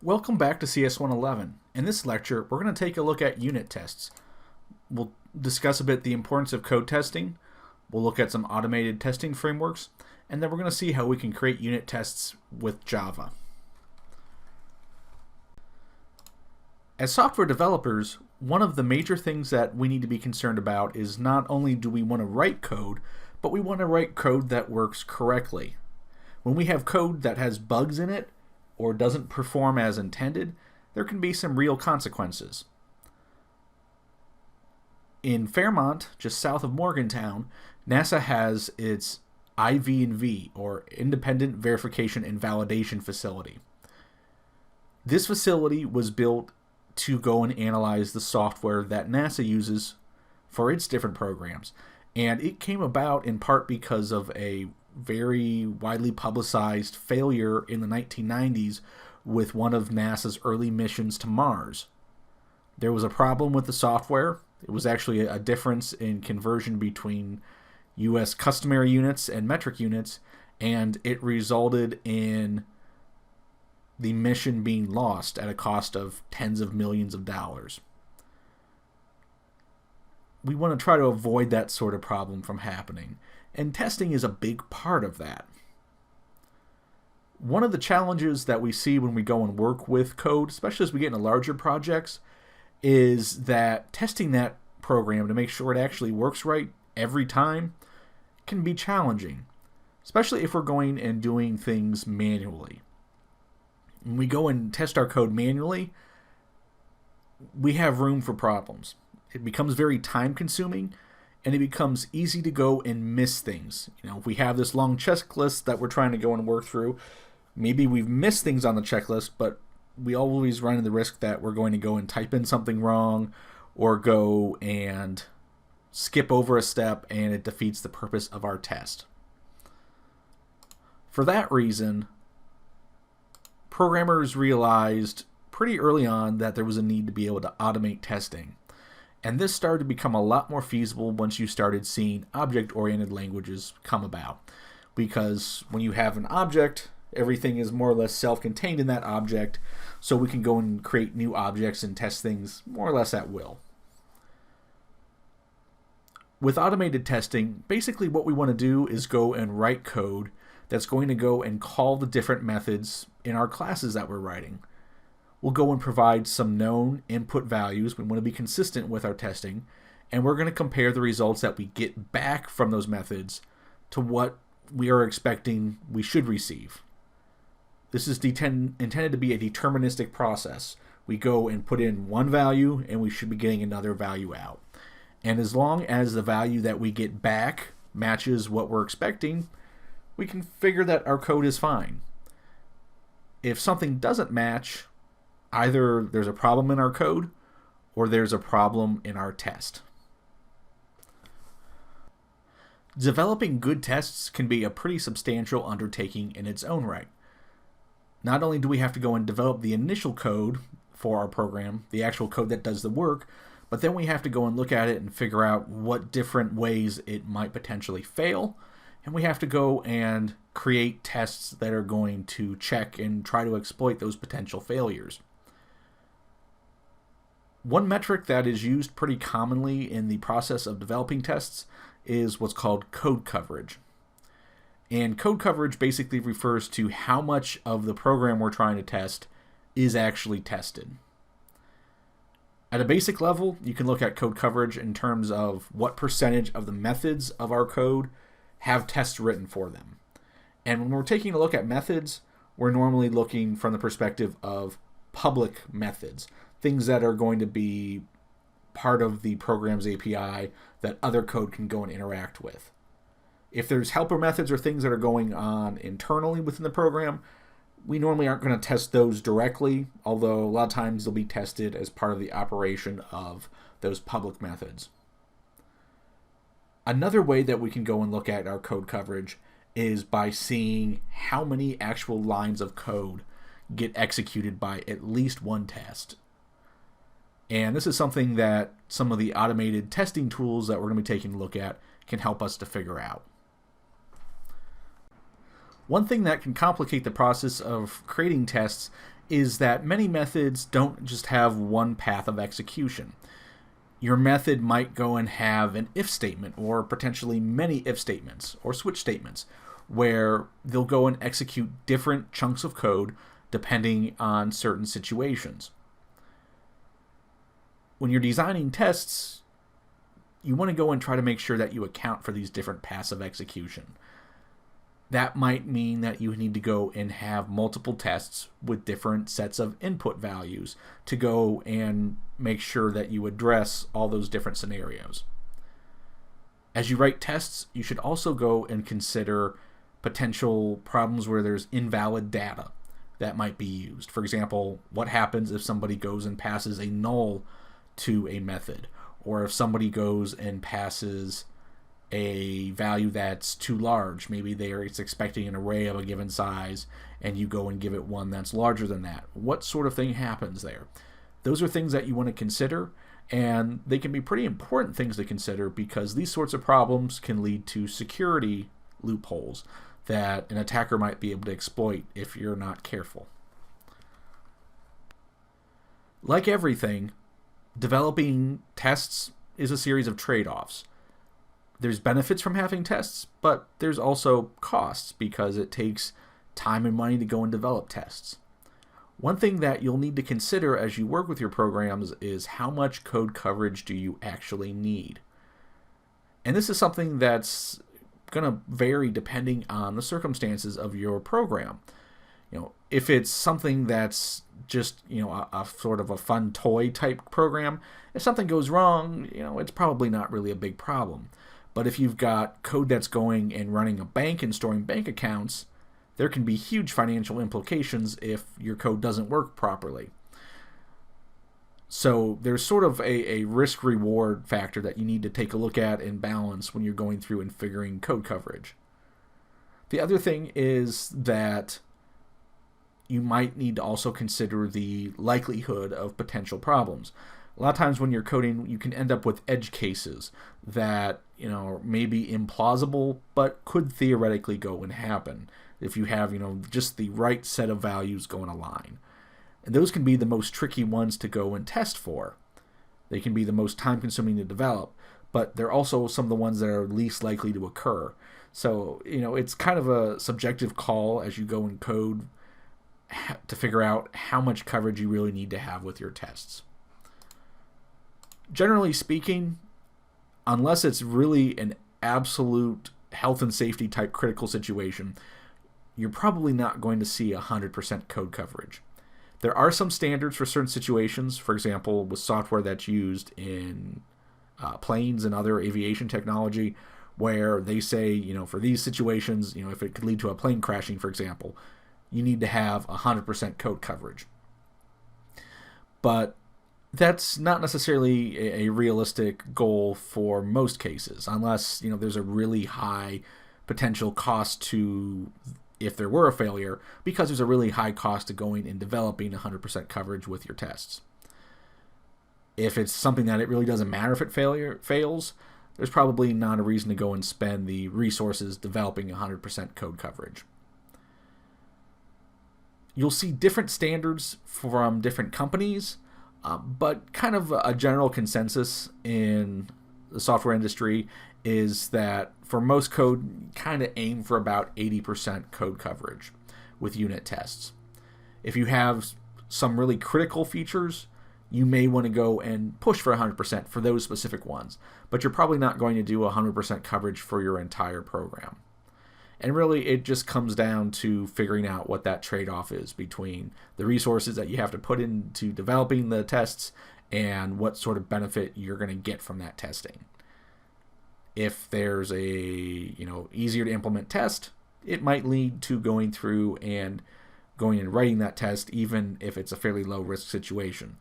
Welcome back to CS111. In this lecture, we're going to take a look at unit tests. We'll discuss a bit the importance of code testing, we'll look at some automated testing frameworks, and then we're going to see how we can create unit tests with Java. As software developers, one of the major things that we need to be concerned about is not only do we want to write code, but we want to write code that works correctly. When we have code that has bugs in it, or doesn't perform as intended, there can be some real consequences. In Fairmont, just south of Morgantown, NASA has its IV&V, or Independent Verification and Validation Facility. This facility was built to go and analyze the software that NASA uses for its different programs, and it came about in part because of a very widely publicized failure in the 1990s with one of NASA's early missions to Mars. There was a problem with the software. It was actually a difference in conversion between US customary units and metric units, and it resulted in the mission being lost at a cost of tens of millions of dollars. We want to try to avoid that sort of problem from happening, and testing is a big part of that. One of the challenges that we see when we go and work with code, especially as we get into larger projects, is that testing that program to make sure it actually works right every time can be challenging, especially if we're going and doing things manually. When we go and test our code manually, we have room for problems. It becomes very time consuming, and it becomes easy to go and miss things. If we have this long checklist that we're trying to go and work through, maybe we've missed things on the checklist, but we always run the risk that we're going to go and type in something wrong or go and skip over a step, and it defeats the purpose of our test. For that reason, programmers realized pretty early on that there was a need to be able to automate testing. And this started to become a lot more feasible once you started seeing object-oriented languages come about. Because when you have an object, everything is more or less self-contained in that object, so we can go and create new objects and test things more or less at will. With automated testing, basically what we want to do is go and write code that's going to go and call the different methods in our classes that we're writing. We'll go and provide some known input values. We want to be consistent with our testing, and we're going to compare the results that we get back from those methods to what we are expecting we should receive. This is intended to be a deterministic process. We go and put in one value, and we should be getting another value out. And as long as the value that we get back matches what we're expecting, we can figure that our code is fine. If something doesn't match, either there's a problem in our code or there's a problem in our test. Developing good tests can be a pretty substantial undertaking in its own right. Not only do we have to go and develop the initial code for our program, the actual code that does the work, but then we have to go and look at it and figure out what different ways it might potentially fail, and we have to go and create tests that are going to check and try to exploit those potential failures. One metric that is used pretty commonly in the process of developing tests is what's called code coverage. And code coverage basically refers to how much of the program we're trying to test is actually tested. At a basic level, you can look at code coverage in terms of what percentage of the methods of our code have tests written for them. And when we're taking a look at methods, we're normally looking from the perspective of public methods, things that are going to be part of the program's API that other code can go and interact with. If there's helper methods or things that are going on internally within the program, we normally aren't going to test those directly, although a lot of times they'll be tested as part of the operation of those public methods. Another way that we can go and look at our code coverage is by seeing how many actual lines of code get executed by at least one test. And this is something that some of the automated testing tools that we're going to be taking a look at can help us to figure out. One thing that can complicate the process of creating tests is that many methods don't just have one path of execution. Your method might go and have an if statement, or potentially many if statements or switch statements, where they'll go and execute different chunks of code depending on certain situations. When you're designing tests, you want to go and try to make sure that you account for these different paths of execution. That might mean that you need to go and have multiple tests with different sets of input values to go and make sure that you address all those different scenarios. As you write tests, you should also go and consider potential problems where there's invalid data that might be used. For example, what happens if somebody goes and passes a null to a method, or if somebody goes and passes a value that's too large. Maybe it's expecting an array of a given size, and you go and give it one that's larger than that. What sort of thing happens there? Those are things that you want to consider, and they can be pretty important things to consider because these sorts of problems can lead to security loopholes that an attacker might be able to exploit if you're not careful. Like everything, developing tests is a series of trade-offs. There's benefits from having tests, but there's also costs because it takes time and money to go and develop tests. One thing that you'll need to consider as you work with your programs is how much code coverage do you actually need. And this is something that's going to vary depending on the circumstances of your program. If it's something that's just, a sort of a fun toy type program, if something goes wrong, it's probably not really a big problem. But if you've got code that's going and running a bank and storing bank accounts, there can be huge financial implications if your code doesn't work properly. So there's sort of a risk-reward factor that you need to take a look at and balance when you're going through and figuring code coverage. The other thing is that you might need to also consider the likelihood of potential problems. A lot of times when you're coding, you can end up with edge cases that, may be implausible, but could theoretically go and happen if you have, just the right set of values going align. And those can be the most tricky ones to go and test for. They can be the most time-consuming to develop, but they're also some of the ones that are least likely to occur. So, it's kind of a subjective call as you go and code to figure out how much coverage you really need to have with your tests. Generally speaking, unless it's really an absolute health and safety type critical situation, you're probably not going to see 100% code coverage. There are some standards for certain situations, for example, with software that's used in planes and other aviation technology, where they say, for these situations, if it could lead to a plane crashing, for example, you need to have 100% code coverage. But that's not necessarily a realistic goal for most cases, unless there's a really high potential cost to, if there were a failure, because there's a really high cost to going and developing 100% coverage with your tests. If it's something that it really doesn't matter if it fails, there's probably not a reason to go and spend the resources developing 100% code coverage. You'll see different standards from different companies, but kind of a general consensus in the software industry is that for most code, kind of aim for about 80% code coverage with unit tests. If you have some really critical features, you may want to go and push for 100% for those specific ones, but you're probably not going to do 100% coverage for your entire program. And really, it just comes down to figuring out what that trade-off is between the resources that you have to put into developing the tests and what sort of benefit you're going to get from that testing. If there's a, easier to implement test, it might lead to going through and going and writing that test even if it's a fairly low-risk situation.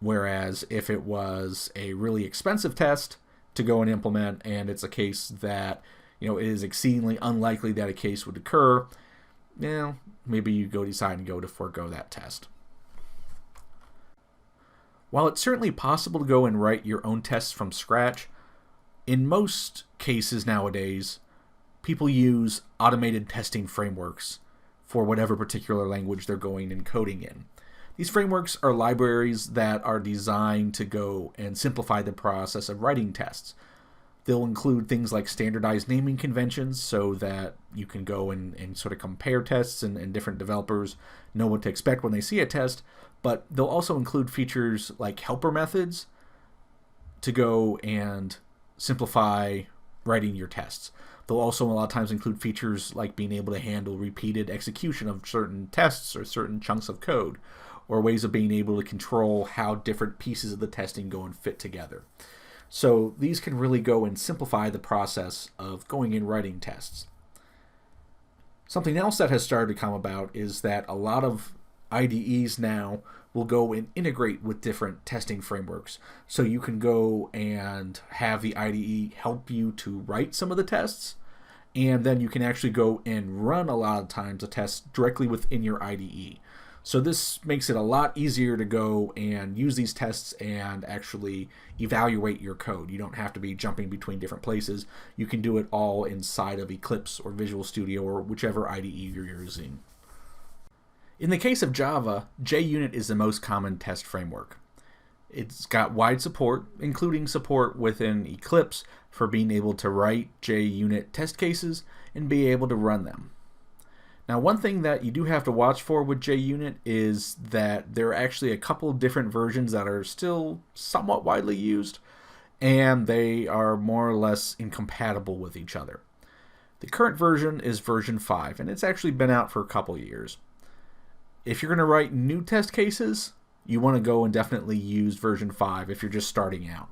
Whereas if it was a really expensive test to go and implement and it's a case that it is exceedingly unlikely that a case would occur, maybe you decide and go to forego that test. While it's certainly possible to go and write your own tests from scratch, in most cases nowadays, people use automated testing frameworks for whatever particular language they're going and coding in. These frameworks are libraries that are designed to go and simplify the process of writing tests. They'll include things like standardized naming conventions so that you can go and sort of compare tests and different developers know what to expect when they see a test. But they'll also include features like helper methods to go and simplify writing your tests. They'll also a lot of times include features like being able to handle repeated execution of certain tests or certain chunks of code, or ways of being able to control how different pieces of the testing go and fit together. So these can really go and simplify the process of going and writing tests. Something else that has started to come about is that a lot of IDEs now will go and integrate with different testing frameworks. So you can go and have the IDE help you to write some of the tests, and then you can actually go and run a lot of times a test directly within your IDE. So this makes it a lot easier to go and use these tests and actually evaluate your code. You don't have to be jumping between different places. You can do it all inside of Eclipse or Visual Studio or whichever IDE you're using. In the case of Java, JUnit is the most common test framework. It's got wide support, including support within Eclipse for being able to write JUnit test cases and be able to run them. Now, one thing that you do have to watch for with JUnit is that there are actually a couple of different versions that are still somewhat widely used, and they are more or less incompatible with each other. The current version is version 5, and it's actually been out for a couple of years. If you're going to write new test cases, you want to go and definitely use version 5 if you're just starting out.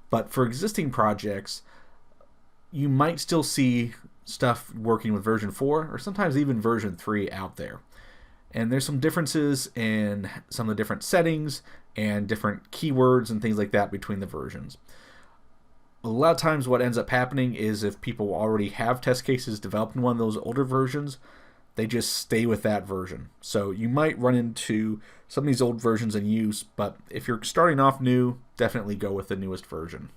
But for existing projects, you might still see stuff working with version 4 or sometimes even version 3 out there. And there's some differences in some of the different settings and different keywords and things like that between the versions. A lot of times what ends up happening is if people already have test cases developed in one of those older versions, they just stay with that version. So you might run into some of these old versions in use, but if you're starting off new, definitely go with the newest version.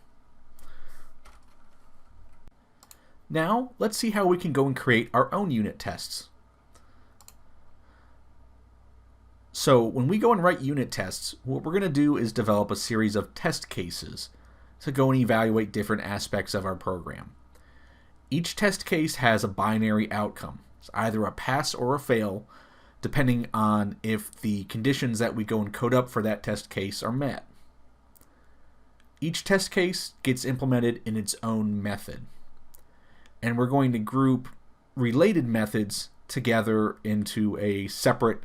Now, let's see how we can go and create our own unit tests. So when we go and write unit tests, what we're going to do is develop a series of test cases to go and evaluate different aspects of our program. Each test case has a binary outcome. It's either a pass or a fail, depending on if the conditions that we go and code up for that test case are met. Each test case gets implemented in its own method. And we're going to group related methods together into a separate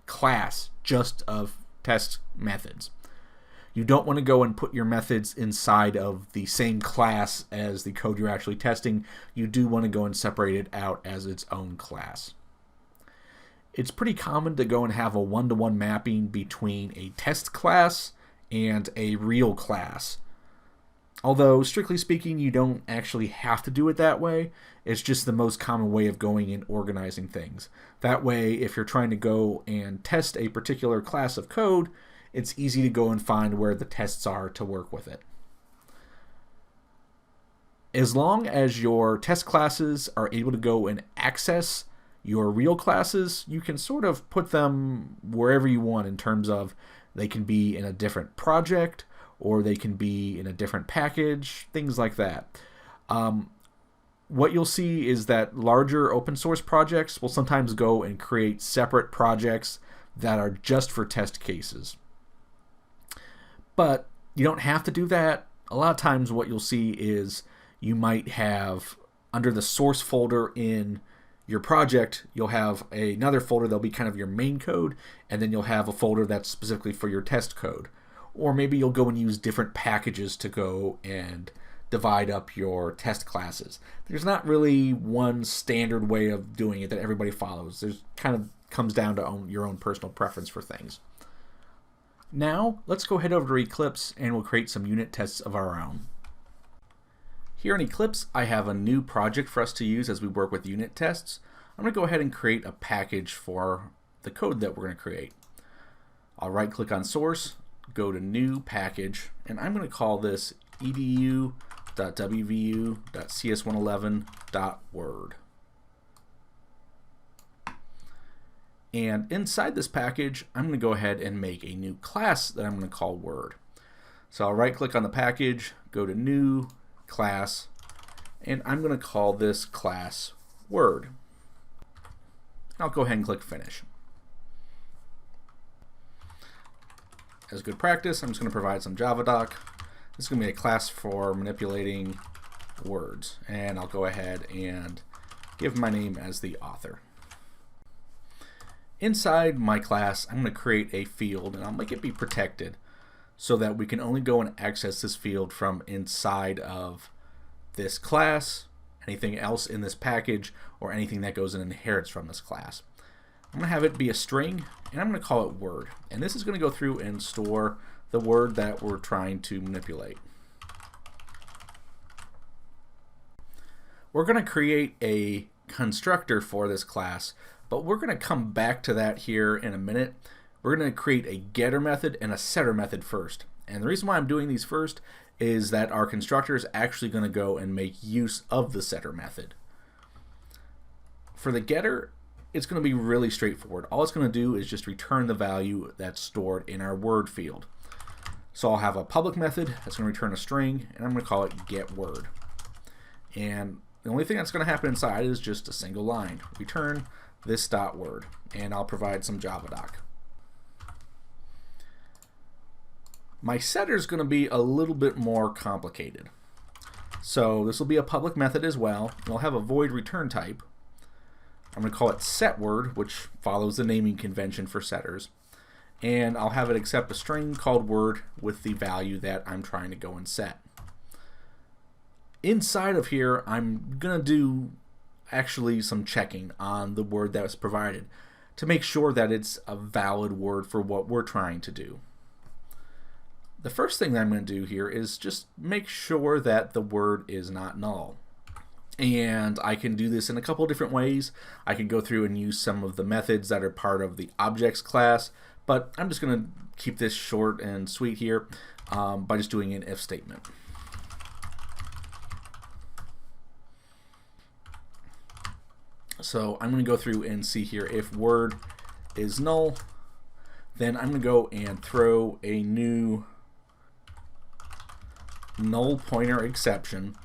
class just of test methods. You don't want to go and put your methods inside of the same class as the code you're actually testing. You do want to go and separate it out as its own class. It's pretty common to go and have a one-to-one mapping between a test class and a real class. Although, strictly speaking, you don't actually have to do it that way. It's just the most common way of going and organizing things. That way, if you're trying to go and test a particular class of code, it's easy to go and find where the tests are to work with it. As long as your test classes are able to go and access your real classes, you can sort of put them wherever you want in terms of they can be in a different project, or they can be in a different package, things like that. What you'll see is that larger open source projects will sometimes go and create separate projects that are just for test cases. But you don't have to do that. A lot of times what you'll see is you might have, under the source folder in your project, you'll have another folder that'll be kind of your main code, and then you'll have a folder that's specifically for your test code. Or maybe you'll go and use different packages to go and divide up your test classes. There's not really one standard way of doing it that everybody follows. There's kind of comes down to your own personal preference for things. Now, let's go head over to Eclipse and we'll create some unit tests of our own. Here in Eclipse, I have a new project for us to use as we work with unit tests. I'm going to go ahead and create a package for the code that we're going to create. I'll right-click on Source, go to New Package, and I'm going to call this edu.wvu.cs111.word. And inside this package, I'm going to go ahead and make a new class that I'm going to call Word. So I'll right click on the package, go to New, Class, and I'm going to call this class Word. I'll go ahead and click Finish. As good practice, I'm just going to provide some JavaDoc. This is going to be a class for manipulating words, and I'll go ahead and give my name as the author. Inside my class, I'm going to create a field, and I'll make it be protected so that we can only go and access this field from inside of this class, anything else in this package, or anything that goes and inherits from this class. I'm going to have it be a string, and I'm going to call it Word. And this is going to go through and store the word that we're trying to manipulate. We're going to create a constructor for this class, but we're going to come back to that here in a minute. We're going to create a getter method and a setter method first. And the reason why I'm doing these first is that our constructor is actually going to go and make use of the setter method. For the getter, it's going to be really straightforward. All it's going to do is just return the value that's stored in our Word field. So I'll have a public method that's going to return a string, and I'm going to call it getWord. And the only thing that's going to happen inside is just a single line. Return this dot word, and I'll provide some JavaDoc. My setter is going to be a little bit more complicated. So this will be a public method as well. I'll have a void return type. I'm going to call it setWord, which follows the naming convention for setters. And I'll have it accept a string called Word with the value that I'm trying to go and set. Inside of here, I'm going to do actually some checking on the word that was provided to make sure that it's a valid word for what we're trying to do. The first thing that I'm going to do here is just make sure that the word is not null. And I can do this in a couple different ways. I can go through and use some of the methods that are part of the objects class, but I'm just going to keep this short and sweet here by just doing an if statement. So I'm going to go through and see here if word is null, then I'm going to go and throw a new null pointer exception,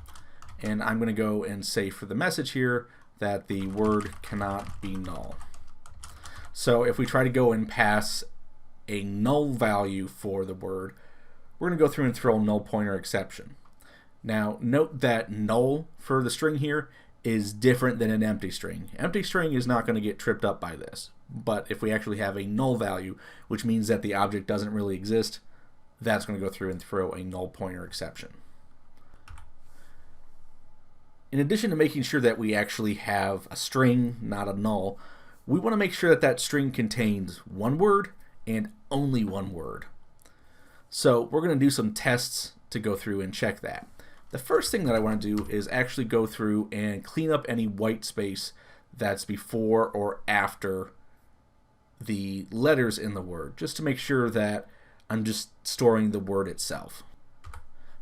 and I'm going to go and say for the message here that the word cannot be null. So if we try to go and pass a null value for the word, we're going to go through and throw a null pointer exception. Now note that null for the string here is different than an empty string. Empty string is not going to get tripped up by this, but if we actually have a null value, which means that the object doesn't really exist, that's going to go through and throw a null pointer exception. In addition to making sure that we actually have a string, not a null, we want to make sure that that string contains one word and only one word. So we're going to do some tests to go through and check that. The first thing that I want to do is actually go through and clean up any white space that's before or after the letters in the word, just to make sure that I'm just storing the word itself.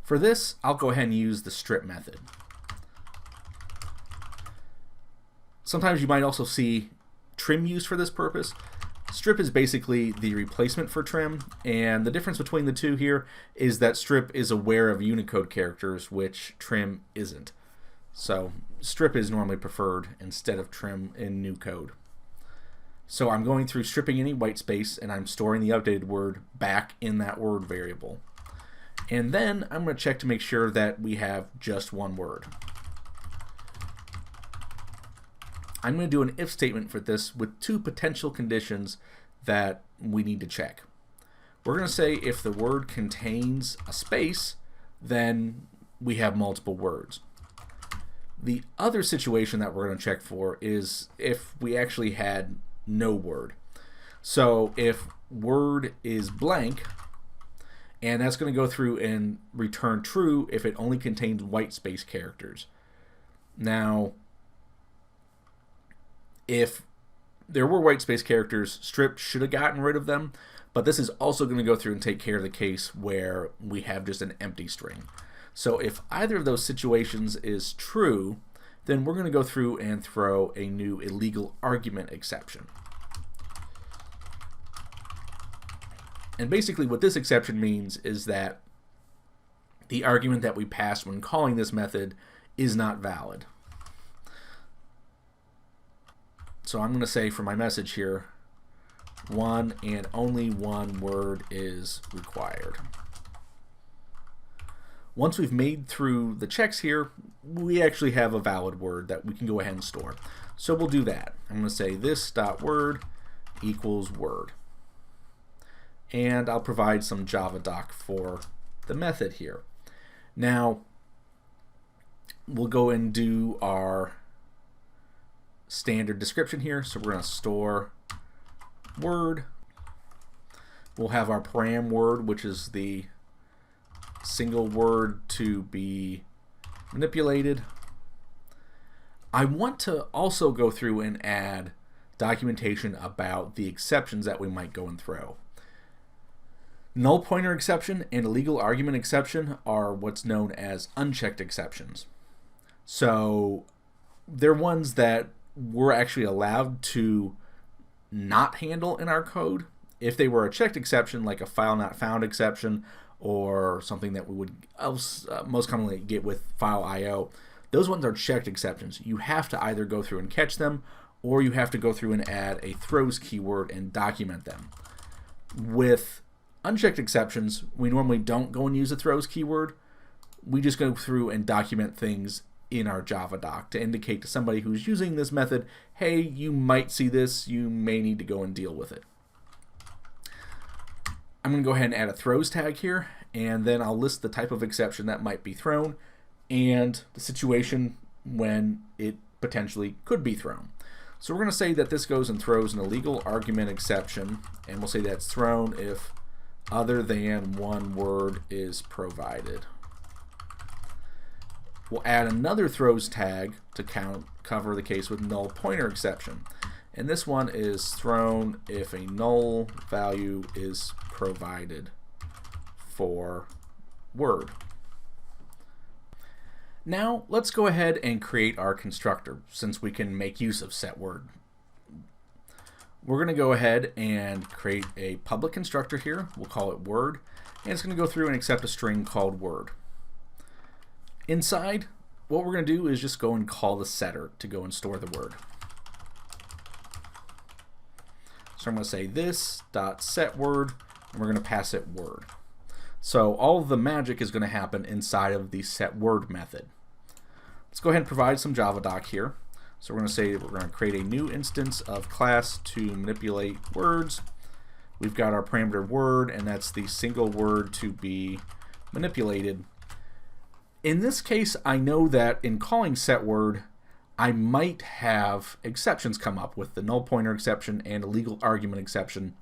For this, I'll go ahead and use the strip method. Sometimes you might also see trim used for this purpose. Strip is basically the replacement for trim, and the difference between the two here is that strip is aware of Unicode characters, which trim isn't. So strip is normally preferred instead of trim in new code. So I'm going through stripping any white space, and I'm storing the updated word back in that word variable. And then I'm going to check to make sure that we have just one word. I'm going to do an if statement for this with two potential conditions that we need to check. We're going to say if the word contains a space, then we have multiple words. The other situation that we're going to check for is if we actually had no word. So if word is blank, and that's going to go through and return true if it only contains white space characters. Now, if there were white space characters, strip should have gotten rid of them, but this is also going to go through and take care of the case where we have just an empty string. So if either of those situations is true, then we're going to go through and throw a new illegal argument exception. And basically what this exception means is that the argument that we passed when calling this method is not valid. So I'm going to say for my message here, one and only one word is required. Once we've made through the checks here, we actually have a valid word that we can go ahead and store. So we'll do that. I'm going to say this.word equals word. And I'll provide some Java doc for the method here. Now, we'll go and do our standard description here. So we're going to store word. We'll have our param word, which is the single word to be manipulated. I want to also go through and add documentation about the exceptions that we might go and throw. Null pointer exception and illegal argument exception are what's known as unchecked exceptions. So they're ones that we're actually allowed to not handle in our code. If they were a checked exception, like a file not found exception, or something that we would most commonly get with file IO, those ones are checked exceptions. You have to either go through and catch them, or you have to go through and add a throws keyword and document them. With unchecked exceptions, we normally don't go and use a throws keyword. We just go through and document things in our Java doc to indicate to somebody who's using this method, hey, you might see this, you may need to go and deal with it. I'm going to go ahead and add a throws tag here, and then I'll list the type of exception that might be thrown and the situation when it potentially could be thrown. So we're going to say that this goes and throws an illegal argument exception, and we'll say that's thrown if other than one word is provided. We'll add another throws tag to cover the case with null pointer exception. And this one is thrown if a null value is provided for word. Now let's go ahead and create our constructor, since we can make use of setWord. We're going to go ahead and create a public constructor here. We'll call it word, and it's going to go through and accept a string called word. Inside, what we're going to do is just go and call the setter to go and store the word. So I'm going to say this.setWord, and we're going to pass it word. So all of the magic is going to happen inside of the setWord method. Let's go ahead and provide some Java doc here. So we're going to say we're going to create a new instance of class to manipulate words. We've got our parameter word, and that's the single word to be manipulated. In this case, I know that in calling setWord, I might have exceptions come up with the null pointer exception and illegal argument exception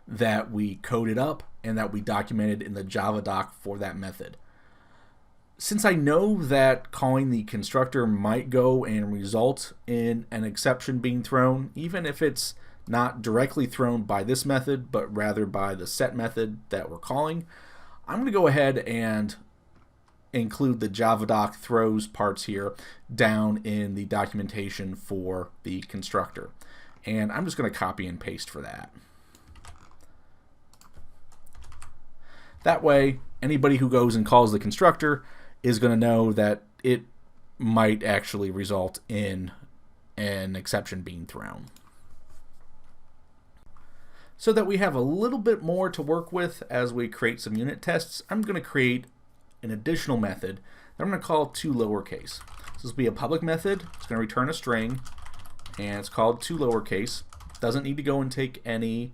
that we coded up and that we documented in the Java doc for that method. Since I know that calling the constructor might go and result in an exception being thrown, even if it's not directly thrown by this method, but rather by the set method that we're calling, I'm going to go ahead and include the Java doc throws parts here down in the documentation for the constructor. And I'm just going to copy and paste for that. That way, anybody who goes and calls the constructor is going to know that it might actually result in an exception being thrown. So that we have a little bit more to work with as we create some unit tests, I'm going to create an additional method that I'm going to call toLowercase. So this will be a public method. It's going to return a string, and it's called toLowercase. Doesn't need to go and take any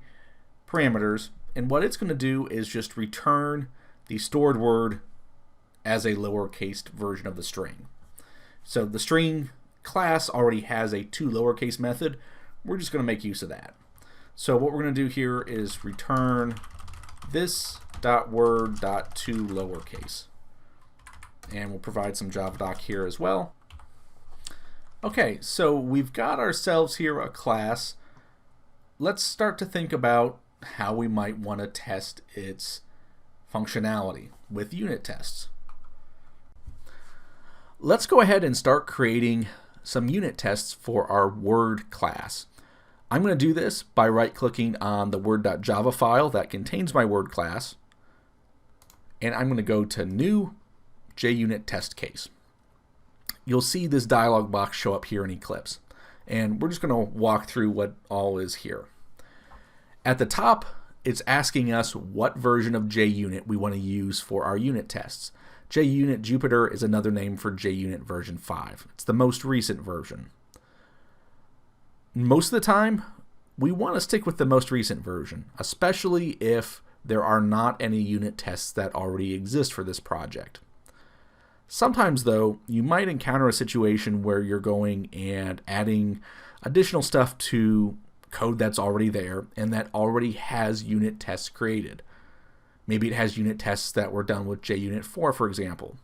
parameters. And what it's going to do is just return the stored word as a lowercase version of the string. So the string class already has a toLowercase method. We're just going to make use of that. So what we're going to do here is return this.word.toLowercase. And we'll provide some Java doc here as well. Okay, so we've got ourselves here a class. Let's start to think about how we might want to test its functionality with unit tests. Let's go ahead and start creating some unit tests for our word class. I'm going to do this by right-clicking on the word.java file that contains my word class, and I'm going to go to New JUnit Test Case. You'll see this dialog box show up here in Eclipse, and we're just going to walk through what all is here. At the top, it's asking us what version of JUnit we want to use for our unit tests. JUnit Jupyter is another name for JUnit version 5. It's the most recent version. Most of the time, we want to stick with the most recent version, especially if there are not any unit tests that already exist for this project. Sometimes, though, you might encounter a situation where you're going and adding additional stuff to code that's already there and that already has unit tests created. Maybe it has unit tests that were done with JUnit 4, for example.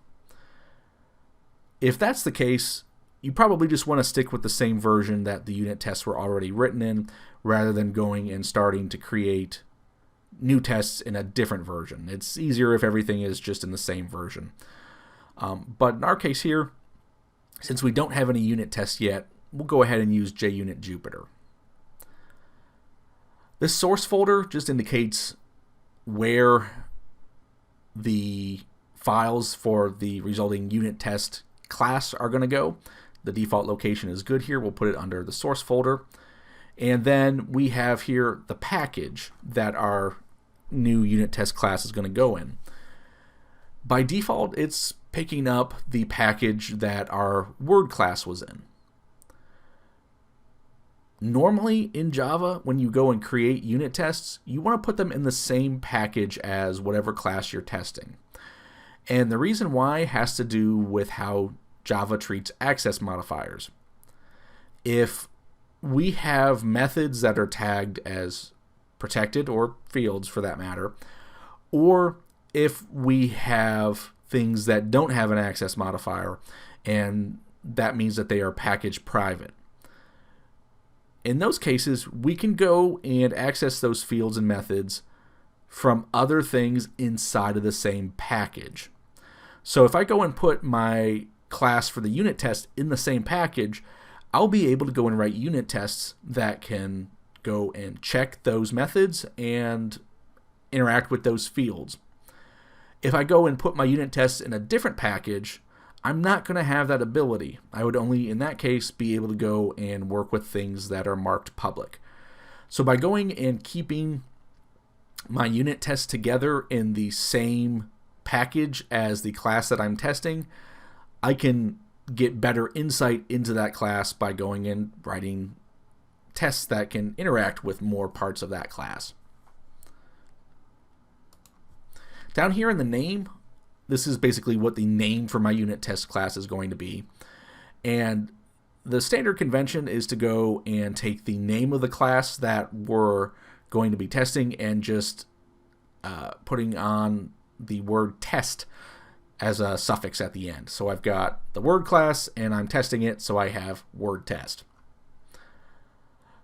If that's the case, you probably just want to stick with the same version that the unit tests were already written in, rather than going and starting to create new tests in a different version. It's easier if everything is just in the same version. But in our case here, since we don't have any unit tests yet, we'll go ahead and use JUnit Jupyter. This source folder just indicates where the files for the resulting unit test class are going to go. The default location is good here. We'll put it under the source folder. And then we have here the package that our new unit test class is going to go in. By default, it's picking up the package that our Word class was in. Normally in Java, when you go and create unit tests, you want to put them in the same package as whatever class you're testing. And the reason why has to do with how Java treats access modifiers. If we have methods that are tagged as protected, or fields for that matter, or if we have things that don't have an access modifier, and that means that they are package private. In those cases, we can go and access those fields and methods from other things inside of the same package. So if I go and put my class for the unit test in the same package, I'll be able to go and write unit tests that can go and check those methods and interact with those fields. If I go and put my unit tests in a different package, I'm not going to have that ability. I would only, in that case, be able to go and work with things that are marked public. So by going and keeping my unit tests together in the same package as the class that I'm testing, I can get better insight into that class by going and writing tests that can interact with more parts of that class. Down here in the name, this is basically what the name for my unit test class is going to be. And the standard convention is to go and take the name of the class that we're going to be testing and just putting on the word test as a suffix at the end. So I've got the word class and I'm testing it, so I have word test.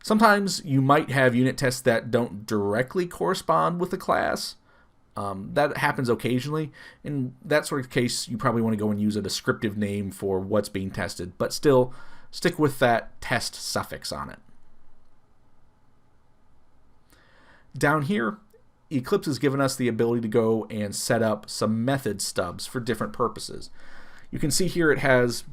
Sometimes you might have unit tests that don't directly correspond with the class. That happens occasionally. In that sort of case, you probably want to go and use a descriptive name for what's being tested, but still stick with that test suffix on it. Down here, Eclipse has given us the ability to go and set up some method stubs for different purposes. You can see here it has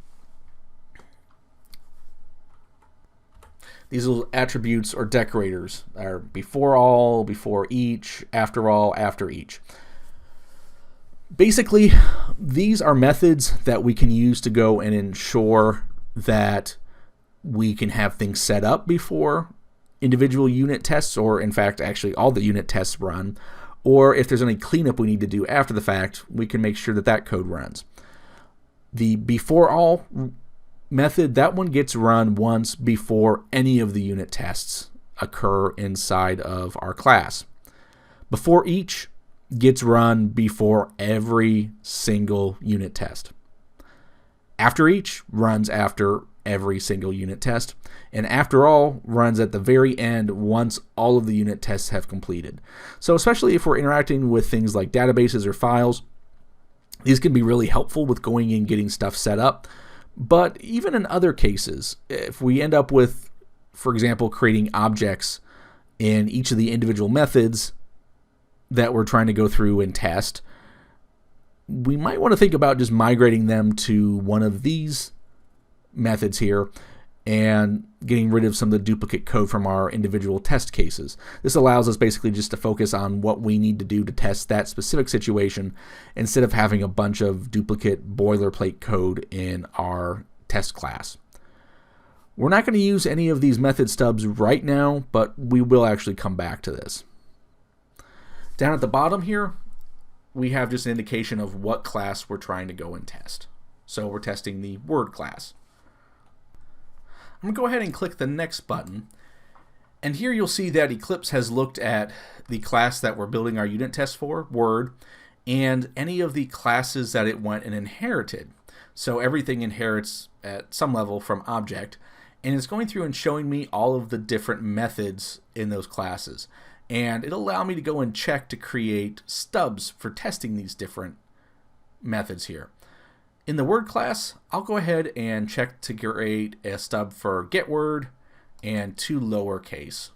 these little attributes or decorators are before all, before each, after all, after each. Basically, these are methods that we can use to go and ensure that we can have things set up before individual unit tests, or in fact actually all the unit tests run, or if there's any cleanup we need to do after the fact, we can make sure that that code runs. The before all method, that one gets run once before any of the unit tests occur inside of our class. Before each gets run before every single unit test. After each runs after every single unit test, and after all runs at the very end once all of the unit tests have completed. So especially if we're interacting with things like databases or files, these can be really helpful with going and getting stuff set up. But even in other cases, if we end up with for example, creating objects in each of the individual methods that we're trying to go through and test, we might want to think about just migrating them to one of these methods here and getting rid of some of the duplicate code from our individual test cases. This allows us basically just to focus on what we need to do to test that specific situation instead of having a bunch of duplicate boilerplate code in our test class. We're not going to use any of these method stubs right now, but we will actually come back to this. Down at the bottom here, we have just an indication of what class we're trying to go and test. So we're testing the Word class. I'm going to go ahead and click the next button, and here you'll see that Eclipse has looked at the class that we're building our unit test for, Word, and any of the classes that it went and inherited. So everything inherits at some level from object, and it's going through and showing me all of the different methods in those classes. And it'll allow me to go and check to create stubs for testing these different methods here. In the Word class, I'll go ahead and check to create a stub for getWord and toLowerCase.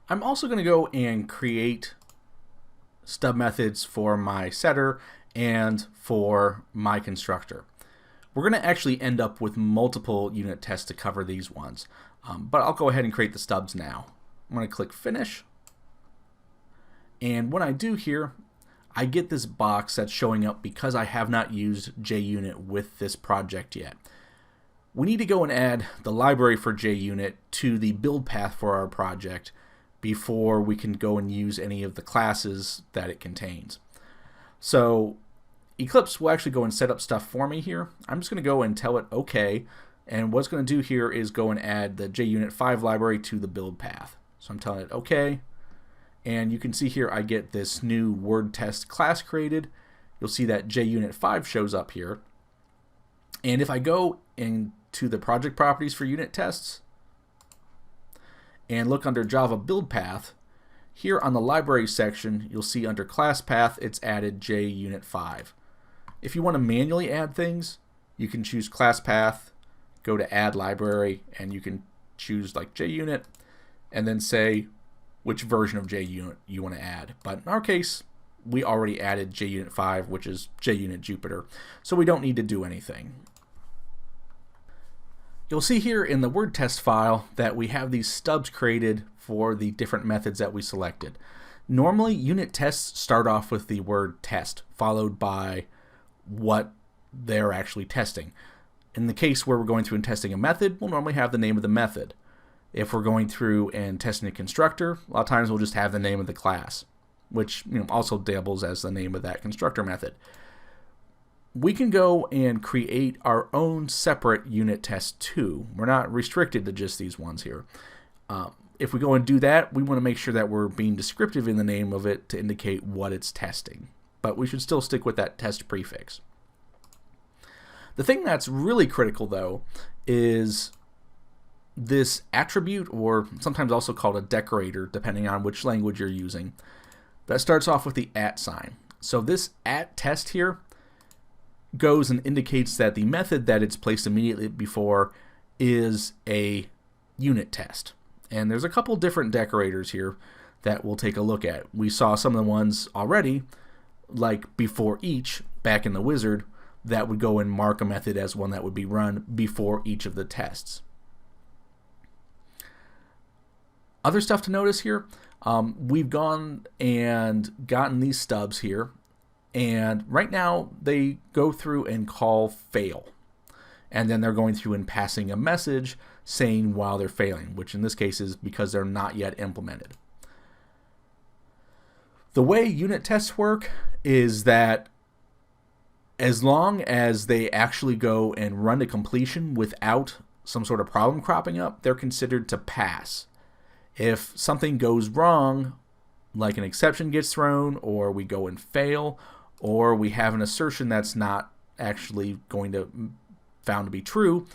I'm also going to go and create stub methods for my setter and for my constructor. We're going to actually end up with multiple unit tests to cover these ones, but I'll go ahead and create the stubs now. I'm going to click Finish, and when I do here, I get this box that's showing up because I have not used JUnit with this project yet. We need to go and add the library for JUnit to the build path for our project before we can go and use any of the classes that it contains. So Eclipse will actually go and set up stuff for me here. I'm just going to go and tell it OK, and what it's going to do here is go and add the JUnit 5 library to the build path. So I'm telling it OK, and you can see here I get this new Word test class created. You'll see that JUnit 5 shows up here, and if I go into the project properties for unit tests and look under Java build path, here on the library section you'll see under class path it's added JUnit 5. If you want to manually add things, you can choose class path, go to add library, and you can choose like JUnit and then say which version of JUnit you want to add. But in our case, we already added JUnit 5, which is JUnit Jupyter, so we don't need to do anything. You'll see here in the Word test file that we have these stubs created for the different methods that we selected. Normally, unit tests start off with the word test, followed by what they're actually testing. In the case where we're going through and testing a method, we'll normally have the name of the method. If we're going through and testing a constructor, a lot of times we'll just have the name of the class, which also dabbles as the name of that constructor method. We can go and create our own separate unit test too. We're not restricted to just these ones here. If we go and do that, we want to make sure that we're being descriptive in the name of it to indicate what it's testing. But we should still stick with that test prefix. The thing that's really critical though is this attribute, or sometimes also called a decorator depending on which language you're using, that starts off with the @ sign. So this @test here goes and indicates that the method that it's placed immediately before is a unit test. And there's a couple different decorators here that we'll take a look at. We saw some of the ones already, like before each back in the wizard, that would go and mark a method as one that would be run before each of the tests. Other stuff to notice here, we've gone and gotten these stubs here, and right now they go through and call fail, and then they're going through and passing a message saying while they're failing, which in this case is because they're not yet implemented. The way unit tests work is that as long as they actually go and run to completion without some sort of problem cropping up, they're considered to pass. If something goes wrong, like an exception gets thrown, or we go and fail, or we have an assertion that's not actually going to found to be true,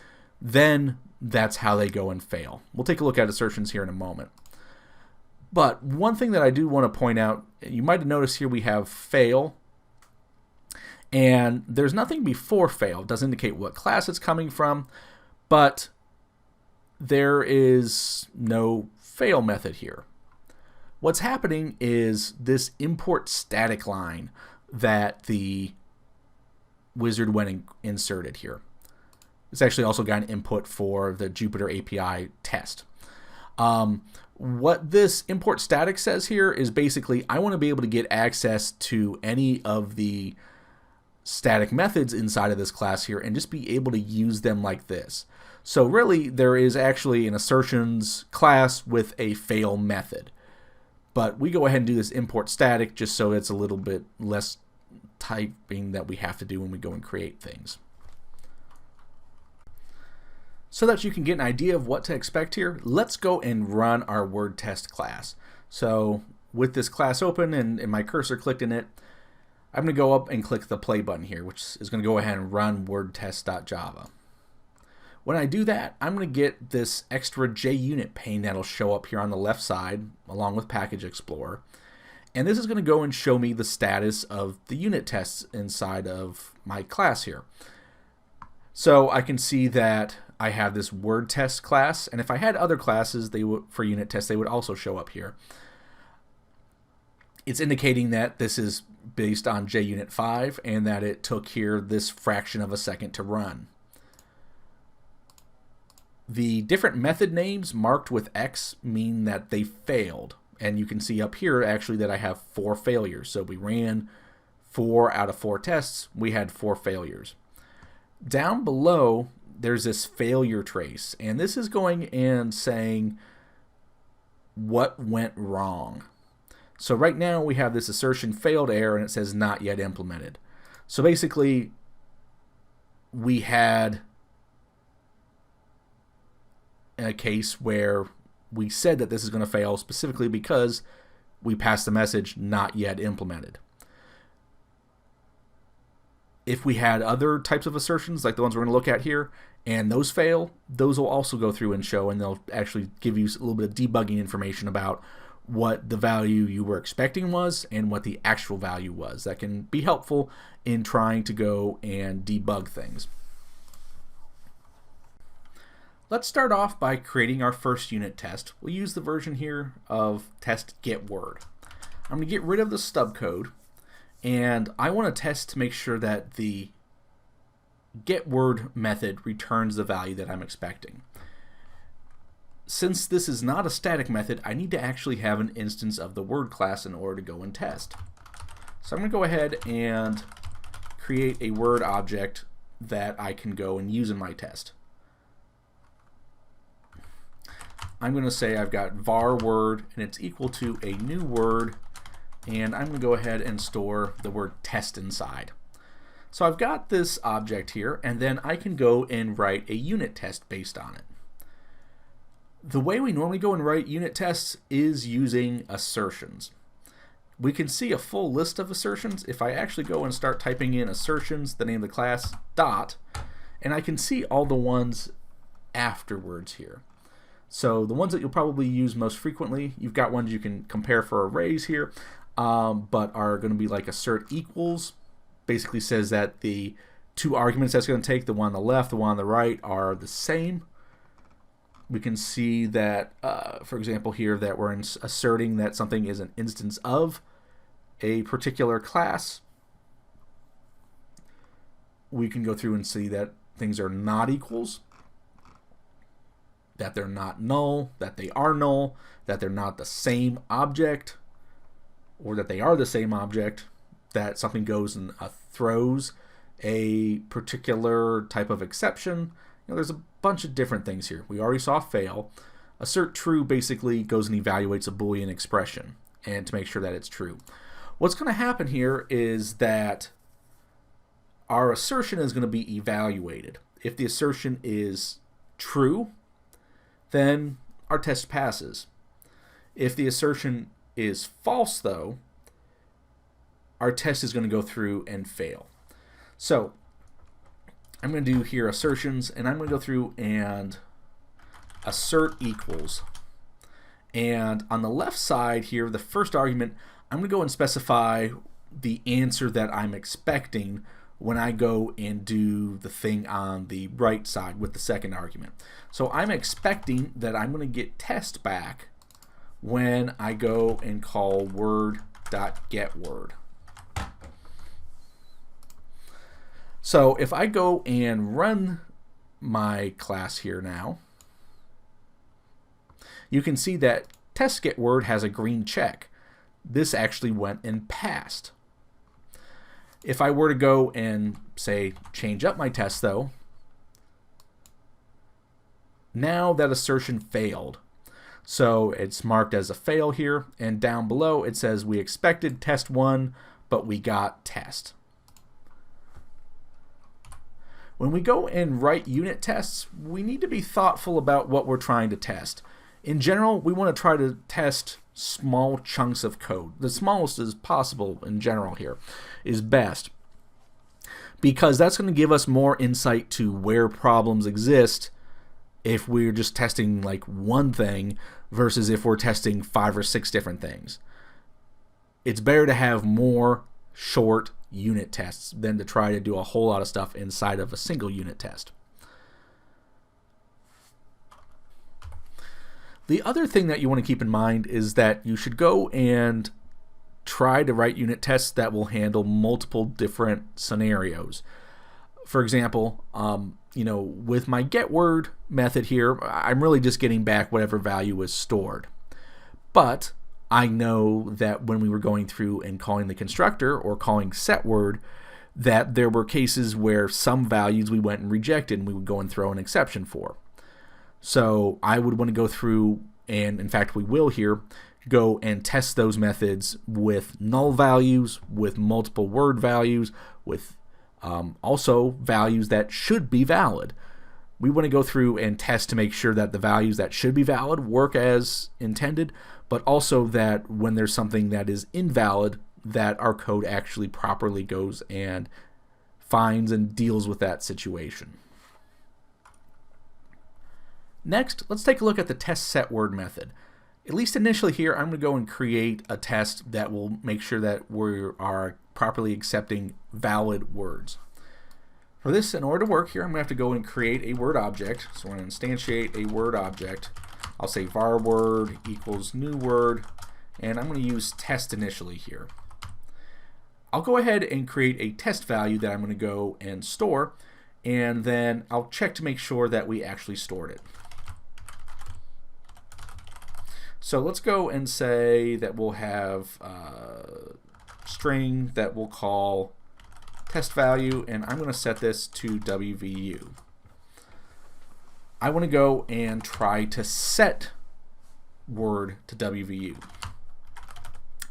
then that's how they go and fail. We'll take a look at assertions here in a moment. But one thing that I do want to point out, you might have noticed here we have fail, and there's nothing before fail. It doesn't indicate what class it's coming from, but there is no fail method here. What's happening is this import static line that the wizard went and inserted here. It's actually also got an input for the Jupyter API test. What this import static says here is basically I want to be able to get access to any of the static methods inside of this class here and just be able to use them like this. So really there is actually an assertions class with a fail method. But we go ahead and do this import static just so it's a little bit less typing that we have to do when we go and create things. So that you can get an idea of what to expect here, let's go and run our word test class. So with this class open and my cursor clicked in it, I'm going to go up and click the play button here, which is going to go ahead and run wordtest.java. When I do that, I'm going to get this extra JUnit pane that'll show up here on the left side along with Package Explorer. And this is going to go and show me the status of the unit tests inside of my class here. So I can see that I have this word test class, and if I had other classes for unit tests, they would also show up here. It's indicating that this is based on JUnit 5 and that it took here this fraction of a second to run. The different method names marked with X mean that they failed, and you can see up here actually that I have 4 failures. So we ran 4 out of 4 tests, we had 4 failures. Down below there's this failure trace, and this is going and saying what went wrong. So right now we have this assertion failed error and it says not yet implemented. So basically we had a case where we said that this is going to fail specifically because we passed the message not yet implemented. If we had other types of assertions like the ones we're going to look at here and those fail, those will also go through and show, and they'll actually give you a little bit of debugging information about what the value you were expecting was and what the actual value was. That can be helpful in trying to go and debug things. Let's start off by creating our first unit test. We'll use the version here of test get word. I'm going to get rid of the stub code, and I want to test to make sure that the get word method returns the value that I'm expecting. Since this is not a static method, I need to actually have an instance of the word class in order to go and test. So I'm going to go ahead and create a word object that I can go and use in my test. I'm going to say I've got var word and it's equal to a new word, and I'm going to go ahead and store the word test inside. So I've got this object here, and then I can go and write a unit test based on it. The way we normally go and write unit tests is using assertions. We can see a full list of assertions if I actually go and start typing in assertions, the name of the class, dot, and I can see all the ones afterwards here. So the ones that you'll probably use most frequently, you've got ones you can compare for arrays here, but are going to be like assert equals. Basically says that the 2 arguments that's going to take, the one on the left, the one on the right, are the same. We can see that, for example here, that we're asserting that something is an instance of a particular class. We can go through and see that things are not equals, that they're not null, that they are null, that they're not the same object, or that they are the same object, that something goes and throws a particular type of exception. There's a bunch of different things here. We already saw fail. Assert true basically goes and evaluates a Boolean expression and to make sure that it's true. What's going to happen here is that our assertion is going to be evaluated. If the assertion is true, then our test passes. If the assertion is false, though, our test is going to go through and fail. So I'm going to do here assertions, and I'm going to go through and assert equals. And on the left side here, the first argument, I'm going to go and specify the answer that I'm expecting when I go and do the thing on the right side with the second argument. So I'm expecting that I'm going to get test back when I go and call word.getWord. So if I go and run my class here now, you can see that test_getWord has a green check. This actually went and passed. If I were to go and say change up my test though, now that assertion failed. So it's marked as a fail here, and down below it says we expected test 1, but we got test. When we go and write unit tests, we need to be thoughtful about what we're trying to test. In general, we want to try to test small chunks of code. The smallest as possible in general here is best, because that's going to give us more insight to where problems exist if we're just testing like one thing versus if we're testing 5 or 6 different things. It's better to have more short unit tests than to try to do a whole lot of stuff inside of a single unit test. The other thing that you want to keep in mind is that you should go and try to write unit tests that will handle multiple different scenarios. For example, with my getWord method here, I'm really just getting back whatever value is stored. But I know that when we were going through and calling the constructor or calling setWord, that there were cases where some values we went and rejected and we would go and throw an exception for. So I would want to go through, and in fact we will here, go and test those methods with null values, with multiple word values, with also values that should be valid. We want to go through and test to make sure that the values that should be valid work as intended, but also that when there's something that is invalid, that our code actually properly goes and finds and deals with that situation. Next, let's take a look at the test setWord method. At least initially here, I'm going to go and create a test that will make sure that we are properly accepting valid words. For this, in order to work here, I'm going to have to go and create a word object. So I'm going to instantiate a word object. I'll say var word equals new word, and I'm going to use test initially here. I'll go ahead and create a test value that I'm going to go and store, and then I'll check to make sure that we actually stored it. So let's go and say that we'll have a string that we'll call test value, and I'm going to set this to WVU. I want to go and try to set word to WVU.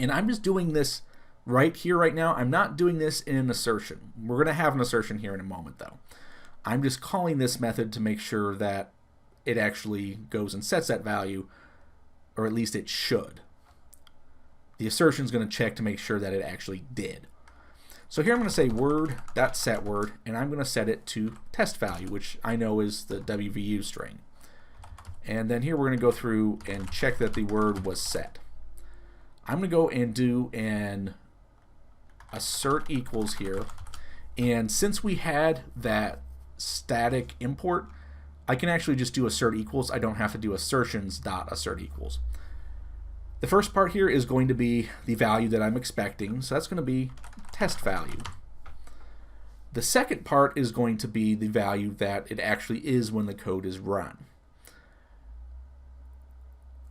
And I'm just doing this right here, right now. I'm not doing this in an assertion. We're going to have an assertion here in a moment, though. I'm just calling this method to make sure that it actually goes and sets that value, or at least it should. The assertion is going to check to make sure that it actually did. So here I'm going to say word.setWord, and I'm going to set it to test value, which I know is the WVU string. And then here we're going to go through and check that the word was set. I'm going to go and do an assert equals here, and since we had that static import, I can actually just do assert equals. I don't have to do assertions.assert equals. The first part here is going to be the value that I'm expecting, so that's going to be test value. The second part is going to be the value that it actually is when the code is run.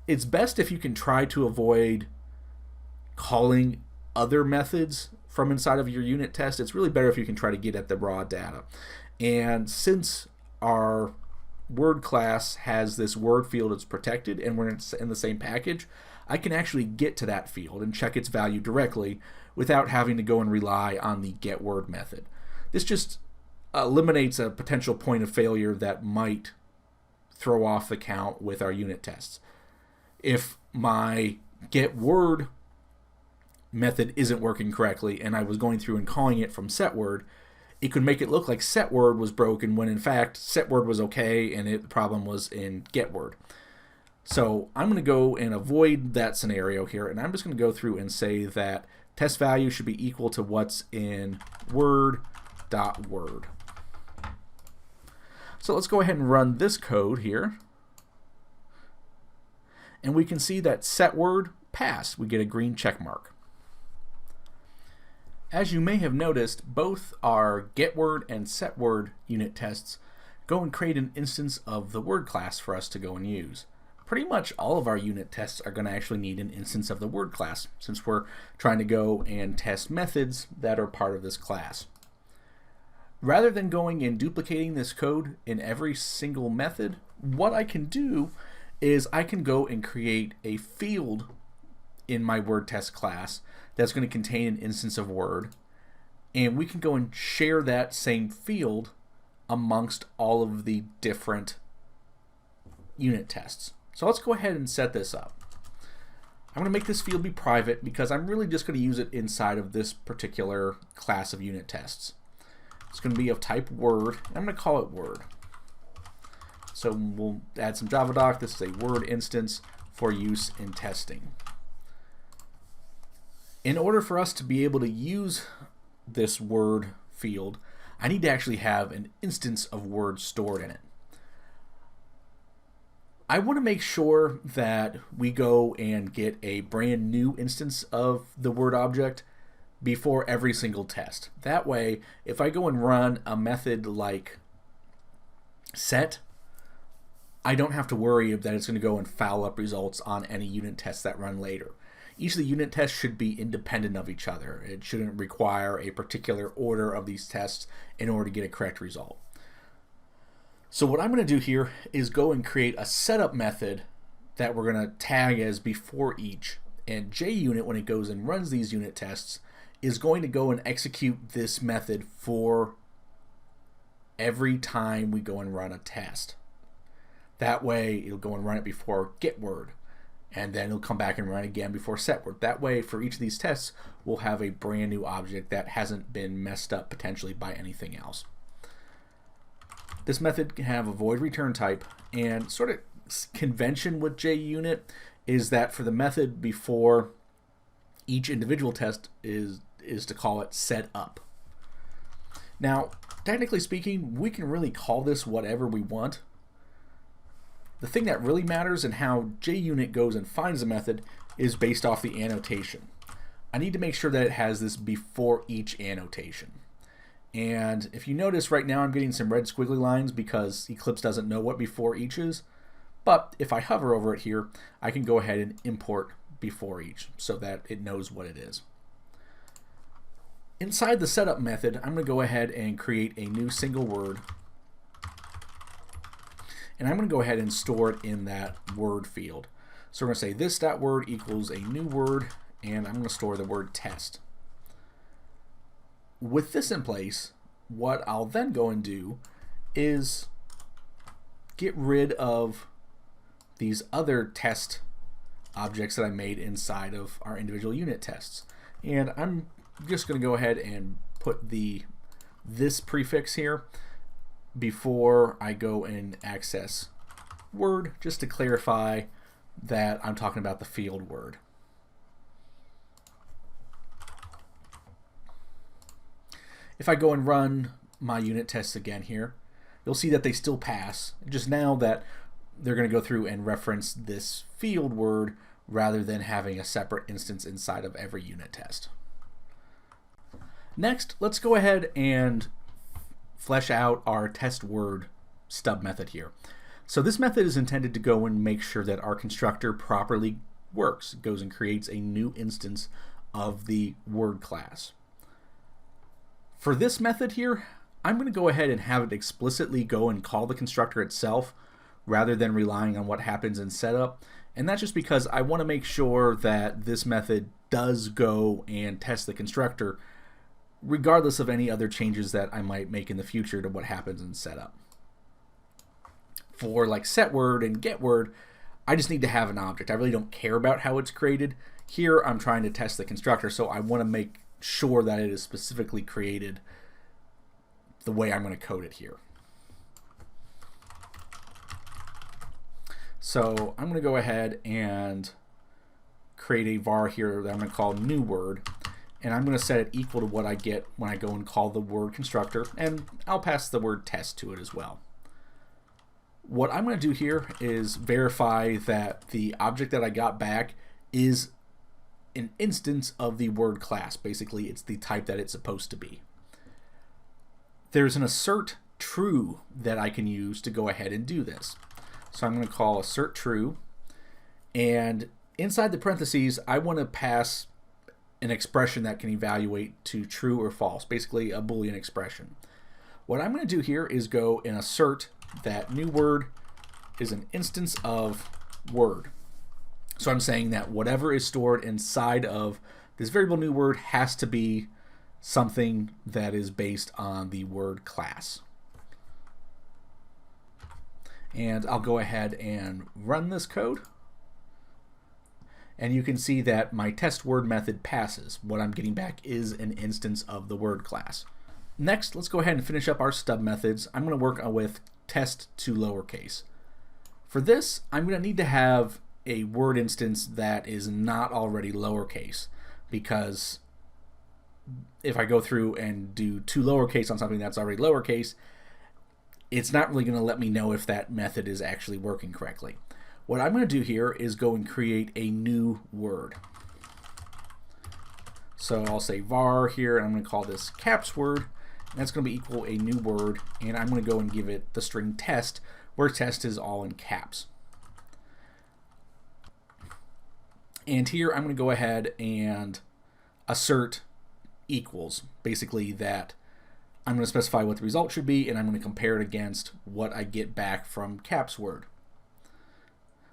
It's best if you can try to avoid calling other methods from inside of your unit test. It's really better if you can try to get at the raw data. And since our word class has this word field that's protected and we're in the same package, I can actually get to that field and check its value directly without having to go and rely on the getWord method. This just eliminates a potential point of failure that might throw off the count with our unit tests. If my getWord method isn't working correctly and I was going through and calling it from setWord, it could make it look like setWord was broken when in fact setWord was okay and the problem was in getWord. So I'm going to go and avoid that scenario here, and I'm just going to go through and say that test value should be equal to what's in word set.word. So let's go ahead and run this code here. And we can see that setWord passed. We get a green check mark. As you may have noticed, both our getWord and setWord unit tests go and create an instance of the word class for us to go and use. Pretty much all of our unit tests are going to actually need an instance of the word class, since we're trying to go and test methods that are part of this class. Rather than going and duplicating this code in every single method, what I can do is I can go and create a field in my word test class that's going to contain an instance of word, and we can go and share that same field amongst all of the different unit tests. So let's go ahead and set this up. I'm going to make this field be private because I'm really just going to use it inside of this particular class of unit tests. It's going to be of type word. I'm going to call it word. So we'll add some JavaDoc. This is a word instance for use in testing. In order for us to be able to use this word field, I need to actually have an instance of word stored in it. I want to make sure that we go and get a brand new instance of the word object before every single test. That way, if I go and run a method like set, I don't have to worry that it's going to go and foul up results on any unit tests that run later. Each of the unit tests should be independent of each other. It shouldn't require a particular order of these tests in order to get a correct result. So what I'm going to do here is go and create a setup method that we're going to tag as before each. And JUnit, when it goes and runs these unit tests, is going to go and execute this method for every time we go and run a test. That way, it'll go and run it before getWord, and then it'll come back and run again before setWord. That way, for each of these tests, we'll have a brand new object that hasn't been messed up potentially by anything else. This method can have a void return type, and sort of convention with JUnit is that for the method before each individual test is to call it setup. Now, technically speaking, we can really call this whatever we want. The thing that really matters in how JUnit goes and finds a method is based off the annotation. I need to make sure that it has this before each annotation. And if you notice right now I'm getting some red squiggly lines because Eclipse doesn't know what before each is. But if I hover over it here, I can go ahead and import before each so that it knows what it is. Inside the setup method, I'm going to go ahead and create a new single word. And I'm going to go ahead and store it in that word field. So we're going to say this.word equals a new word, and I'm going to store the word test. With this in place, what I'll then go and do is get rid of these other test objects that I made inside of our individual unit tests. And I'm just going to go ahead and put this prefix here before I go and access word, just to clarify that I'm talking about the field word. If I go and run my unit tests again here, you'll see that they still pass, just now that they're going to go through and reference this field word rather than having a separate instance inside of every unit test. Next, let's go ahead and flesh out our test word stub method here. So this method is intended to go and make sure that our constructor properly works. It goes and creates a new instance of the word class. For this method here, I'm going to go ahead and have it explicitly go and call the constructor itself rather than relying on what happens in setup. And that's just because I want to make sure that this method does go and test the constructor regardless of any other changes that I might make in the future to what happens in setup. For like setWord and getWord, I just need to have an object. I really don't care about how it's created. Here I'm trying to test the constructor, so I want to make sure that it is specifically created the way I'm going to code it here. So I'm going to go ahead and create a var here that I'm going to call new word, and I'm going to set it equal to what I get when I go and call the word constructor, and I'll pass the word test to it as well. What I'm going to do here is verify that the object that I got back is an instance of the word class. Basically, it's the type that it's supposed to be. There's an assert true that I can use to go ahead and do this. So I'm going to call assert true, and inside the parentheses, I want to pass an expression that can evaluate to true or false, basically a Boolean expression. What I'm going to do here is go and assert that new word is an instance of word. So I'm saying that whatever is stored inside of this variable new word has to be something that is based on the word class. And I'll go ahead and run this code. And you can see that my test word method passes. What I'm getting back is an instance of the word class. Next, let's go ahead and finish up our stub methods. I'm going to work with test to lowercase. For this, I'm going to need to have a word instance that is not already lowercase, because if I go through and do to lowercase on something that's already lowercase, it's not really going to let me know if that method is actually working correctly. What I'm going to do here is go and create a new word. So I'll say var here, and I'm going to call this caps word, and that's going to be equal a new word, and I'm going to go and give it the string test, where test is all in caps. And here I'm going to go ahead and assert equals, basically that I'm going to specify what the result should be, and I'm going to compare it against what I get back from caps word.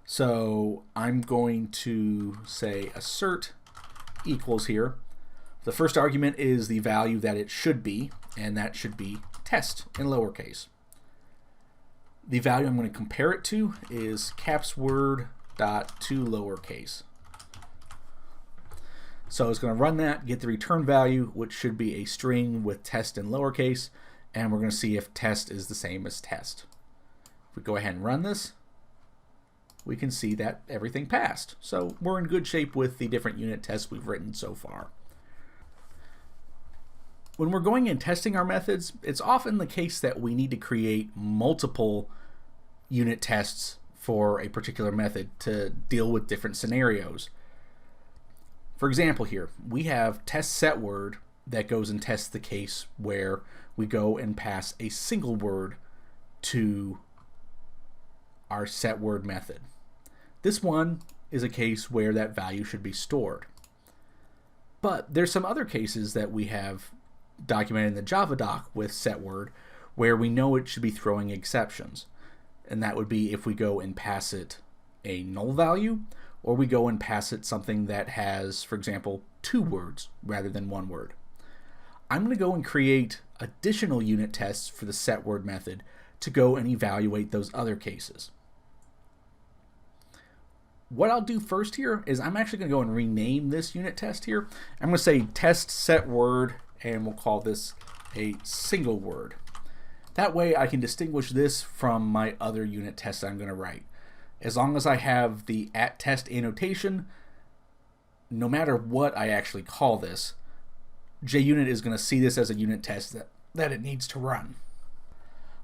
So I'm going to say assert equals here. The first argument is the value that it should be, and that should be test in lowercase. The value I'm going to compare it to is caps word dot to lowercase. So it's going to run that, get the return value, which should be a string with test in lowercase, and we're going to see if test is the same as test. If we go ahead and run this, we can see that everything passed. So we're in good shape with the different unit tests we've written so far. When we're going and testing our methods, it's often the case that we need to create multiple unit tests for a particular method to deal with different scenarios. For example here, we have test set word that goes and tests the case where we go and pass a single word to our set word method. This one is a case where that value should be stored. But there's some other cases that we have documented in the Java doc with set word where we know it should be throwing exceptions. And that would be if we go and pass it a null value, or we go and pass it something that has, for example, 2 words rather than 1 word. I'm going to go and create additional unit tests for the set word method to go and evaluate those other cases. What I'll do first here is I'm actually going to go and rename this unit test here. I'm going to say test set word, and we'll call this a single word. That way I can distinguish this from my other unit tests I'm going to write. As long as I have the @test annotation, no matter what I actually call this, JUnit is going to see this as a unit test that it needs to run.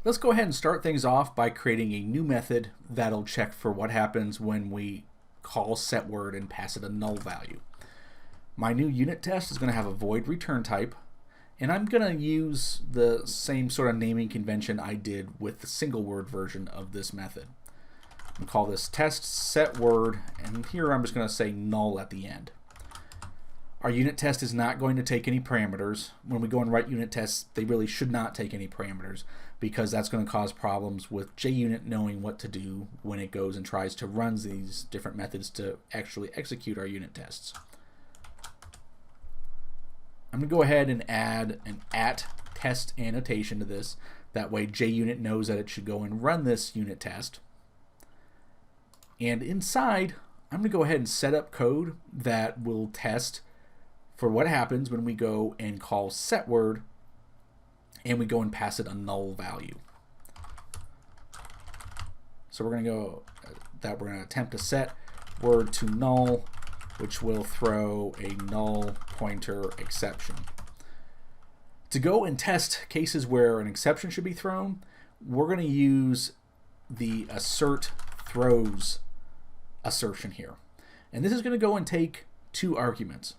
Let's go ahead and start things off by creating a new method that'll check for what happens when we call set word and pass it a null value. My new unit test is going to have a void return type, and I'm going to use the same sort of naming convention I did with the single word version of this method. I'm going to call this test set word, and here I'm just going to say null at the end. Our unit test is not going to take any parameters. When we go and write unit tests, they really should not take any parameters, because that's going to cause problems with JUnit knowing what to do when it goes and tries to run these different methods to actually execute our unit tests. I'm going to go ahead and add an @test annotation to this. That way JUnit knows that it should go and run this unit test. And inside, I'm going to go ahead and set up code that will test for what happens when we go and call set word and we go and pass it a null value. So we're going to attempt to set word to null, which will throw a null pointer exception. To go and test cases where an exception should be thrown, we're going to use the assert throws assertion here. And this is going to go and take two arguments.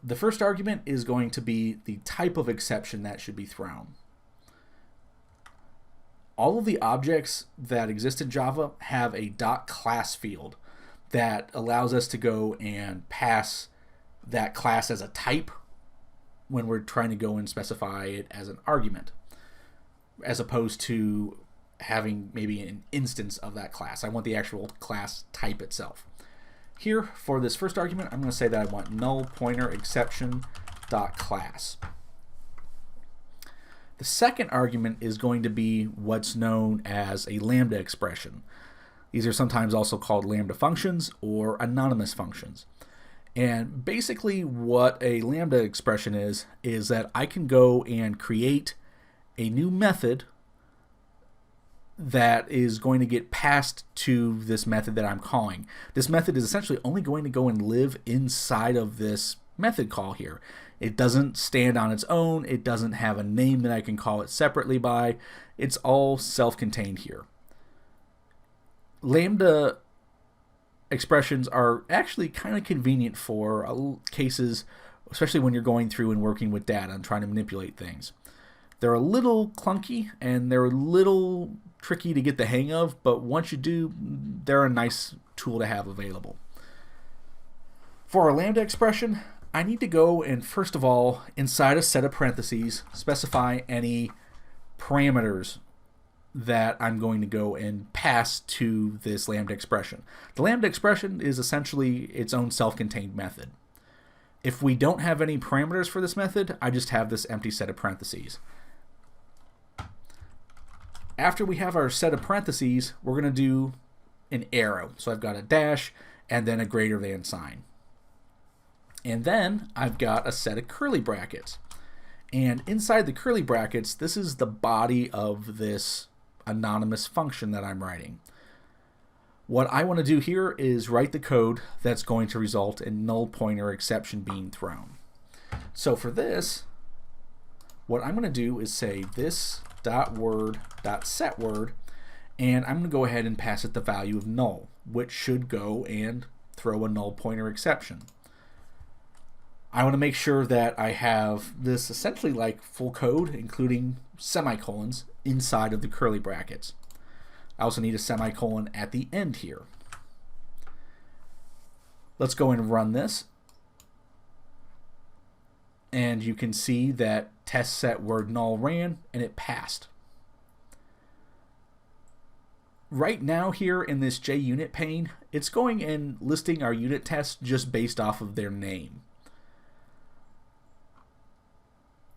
The first argument is going to be the type of exception that should be thrown. All of the objects that exist in Java have a .class field that allows us to go and pass that class as a type when we're trying to go and specify it as an argument, as opposed to having maybe an instance of that class. I want the actual class type itself. Here, for this first argument, I'm going to say that I want null pointer exception .class. The second argument is going to be what's known as a lambda expression. These are sometimes also called lambda functions or anonymous functions. And basically what a lambda expression is that I can go and create a new method that is going to get passed to this method that I'm calling. This method is essentially only going to go and live inside of this method call here. It doesn't stand on its own. It doesn't have a name that I can call it separately by. It's all self-contained here. Lambda expressions are actually kind of convenient for cases, especially when you're going through and working with data and trying to manipulate things. They're a little clunky and they're a little tricky to get the hang of, but once you do, they're a nice tool to have available. For our lambda expression, I need to go and first of all, inside a set of parentheses, specify any parameters that I'm going to go and pass to this lambda expression. The lambda expression is essentially its own self-contained method. If we don't have any parameters for this method, I just have this empty set of parentheses. After we have our set of parentheses, we're going to do an arrow. So I've got a dash and then a greater than sign. And then I've got a set of curly brackets. And inside the curly brackets, this is the body of this anonymous function that I'm writing. What I want to do here is write the code that's going to result in null pointer exception being thrown. So for this, what I'm going to do is say this.word.setWord, and I'm going to go ahead and pass it the value of null, which should go and throw a null pointer exception. I want to make sure that I have this essentially like full code, including semicolons, inside of the curly brackets. I also need a semicolon at the end here. Let's go and run this. And you can see that test set word null ran and it passed. Right now here in this JUnit pane, it's going and listing our unit tests just based off of their name.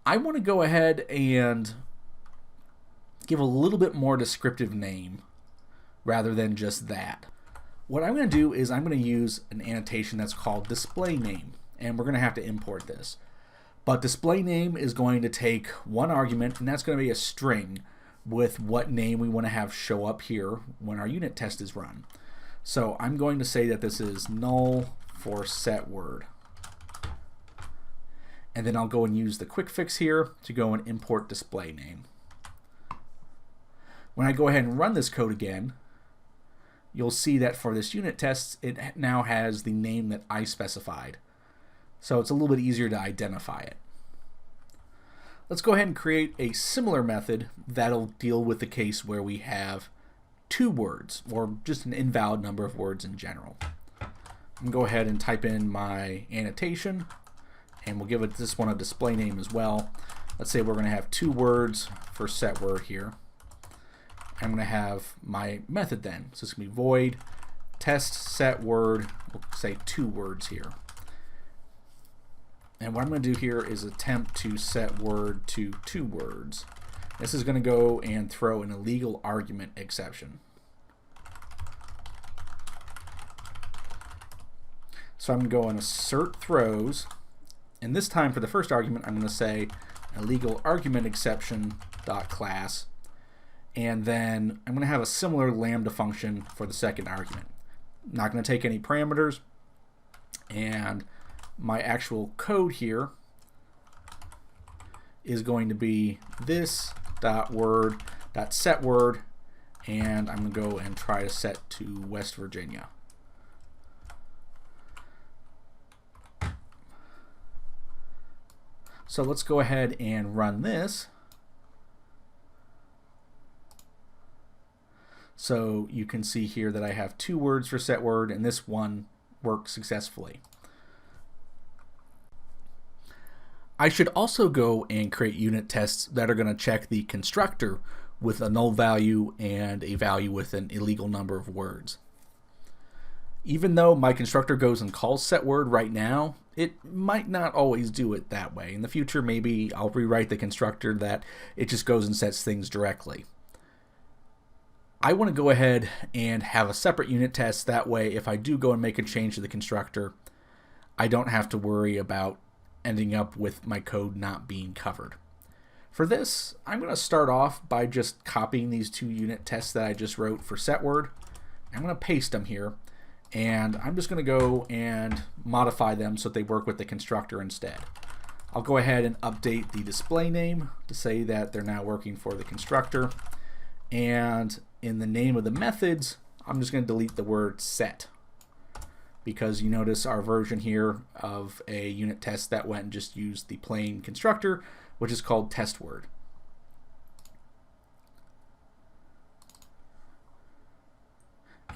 I want to go ahead and give a little bit more descriptive name rather than just that. What I'm going to do is I'm going to use an annotation that's called display name, and we're going to have to import this. But display name is going to take one argument, and that's going to be a string with what name we want to have show up here when our unit test is run. So I'm going to say that this is null for set word. And then I'll go and use the quick fix here to go and import display name. When I go ahead and run this code again, you'll see that for this unit test, it now has the name that I specified. So it's a little bit easier to identify it. Let's go ahead and create a similar method that'll deal with the case where we have two words, or just an invalid number of words in general. I'm going to go ahead and type in my annotation, and we'll give it this one a display name as well. Let's say we're going to have two words for set word here. I'm going to have my method then. So it's going to be void test set word, we'll say two words here. And what I'm going to do here is attempt to set word to two words. This is going to go and throw an illegal argument exception. So I'm going to go and assert throws, and this time for the first argument I'm going to say illegal argument exception dot class, and then I'm going to have a similar lambda function for the second argument. I'm not going to take any parameters, and my actual code here is going to be this dot word dot set word, and I'm going to go and try to set to West Virginia. So let's go ahead and run this. So you can see here that I have 2 words for set word, and this one worked successfully. I should also go and create unit tests that are going to check the constructor with a null value and a value with an illegal number of words. Even though my constructor goes and calls set word right now, it might not always do it that way. In the future, maybe I'll rewrite the constructor that it just goes and sets things directly. I want to go ahead and have a separate unit test. That way, if I do go and make a change to the constructor, I don't have to worry about ending up with my code not being covered. For this, I'm going to start off by just copying these 2 unit tests that I just wrote for set word. I'm going to paste them here, and I'm just going to go and modify them so that they work with the constructor instead. I'll go ahead and update the display name to say that they're now working for the constructor, and in the name of the methods, I'm just going to delete the word set, because you notice our version here of a unit test that went and just used the plain constructor, which is called test word.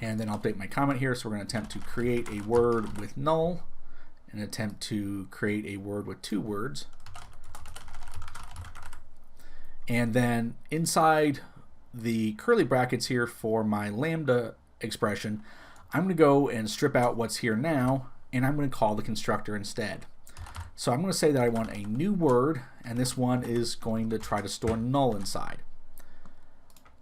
And then I'll update my comment here. So we're going to attempt to create a word with null and attempt to create a word with 2 words. And then inside the curly brackets here for my lambda expression, I'm going to go and strip out what's here now, and I'm going to call the constructor instead. So I'm going to say that I want a new word, and this one is going to try to store null inside.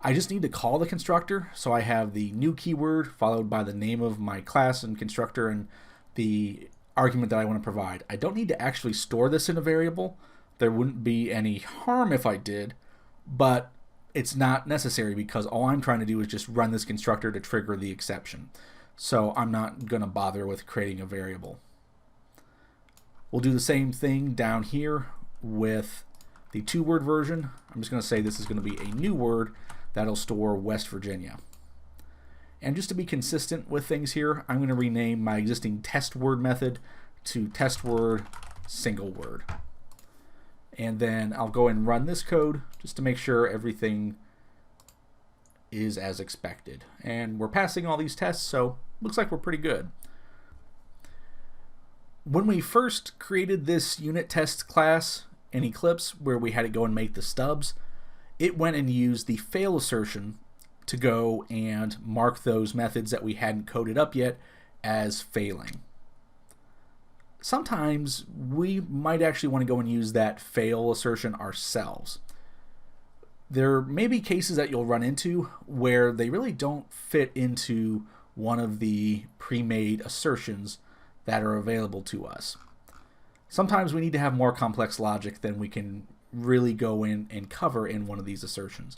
I just need to call the constructor, so I have the new keyword followed by the name of my class and constructor and the argument that I want to provide. I don't need to actually store this in a variable. There wouldn't be any harm if I did, but it's not necessary because all I'm trying to do is just run this constructor to trigger the exception. So I'm not going to bother with creating a variable. We'll do the same thing down here with the 2-word version. I'm just going to say this is going to be a new word that'll store West Virginia. And just to be consistent with things here, I'm going to rename my existing test word method to test word single word. And then I'll go and run this code just to make sure everything is as expected. And we're passing all these tests, so looks like we're pretty good. When we first created this unit test class in Eclipse, where we had to go and make the stubs, it went and used the fail assertion to go and mark those methods that we hadn't coded up yet as failing. Sometimes we might actually want to go and use that fail assertion ourselves. There may be cases that you'll run into where they really don't fit into one of the pre-made assertions that are available to us. Sometimes we need to have more complex logic than we can really go in and cover in one of these assertions.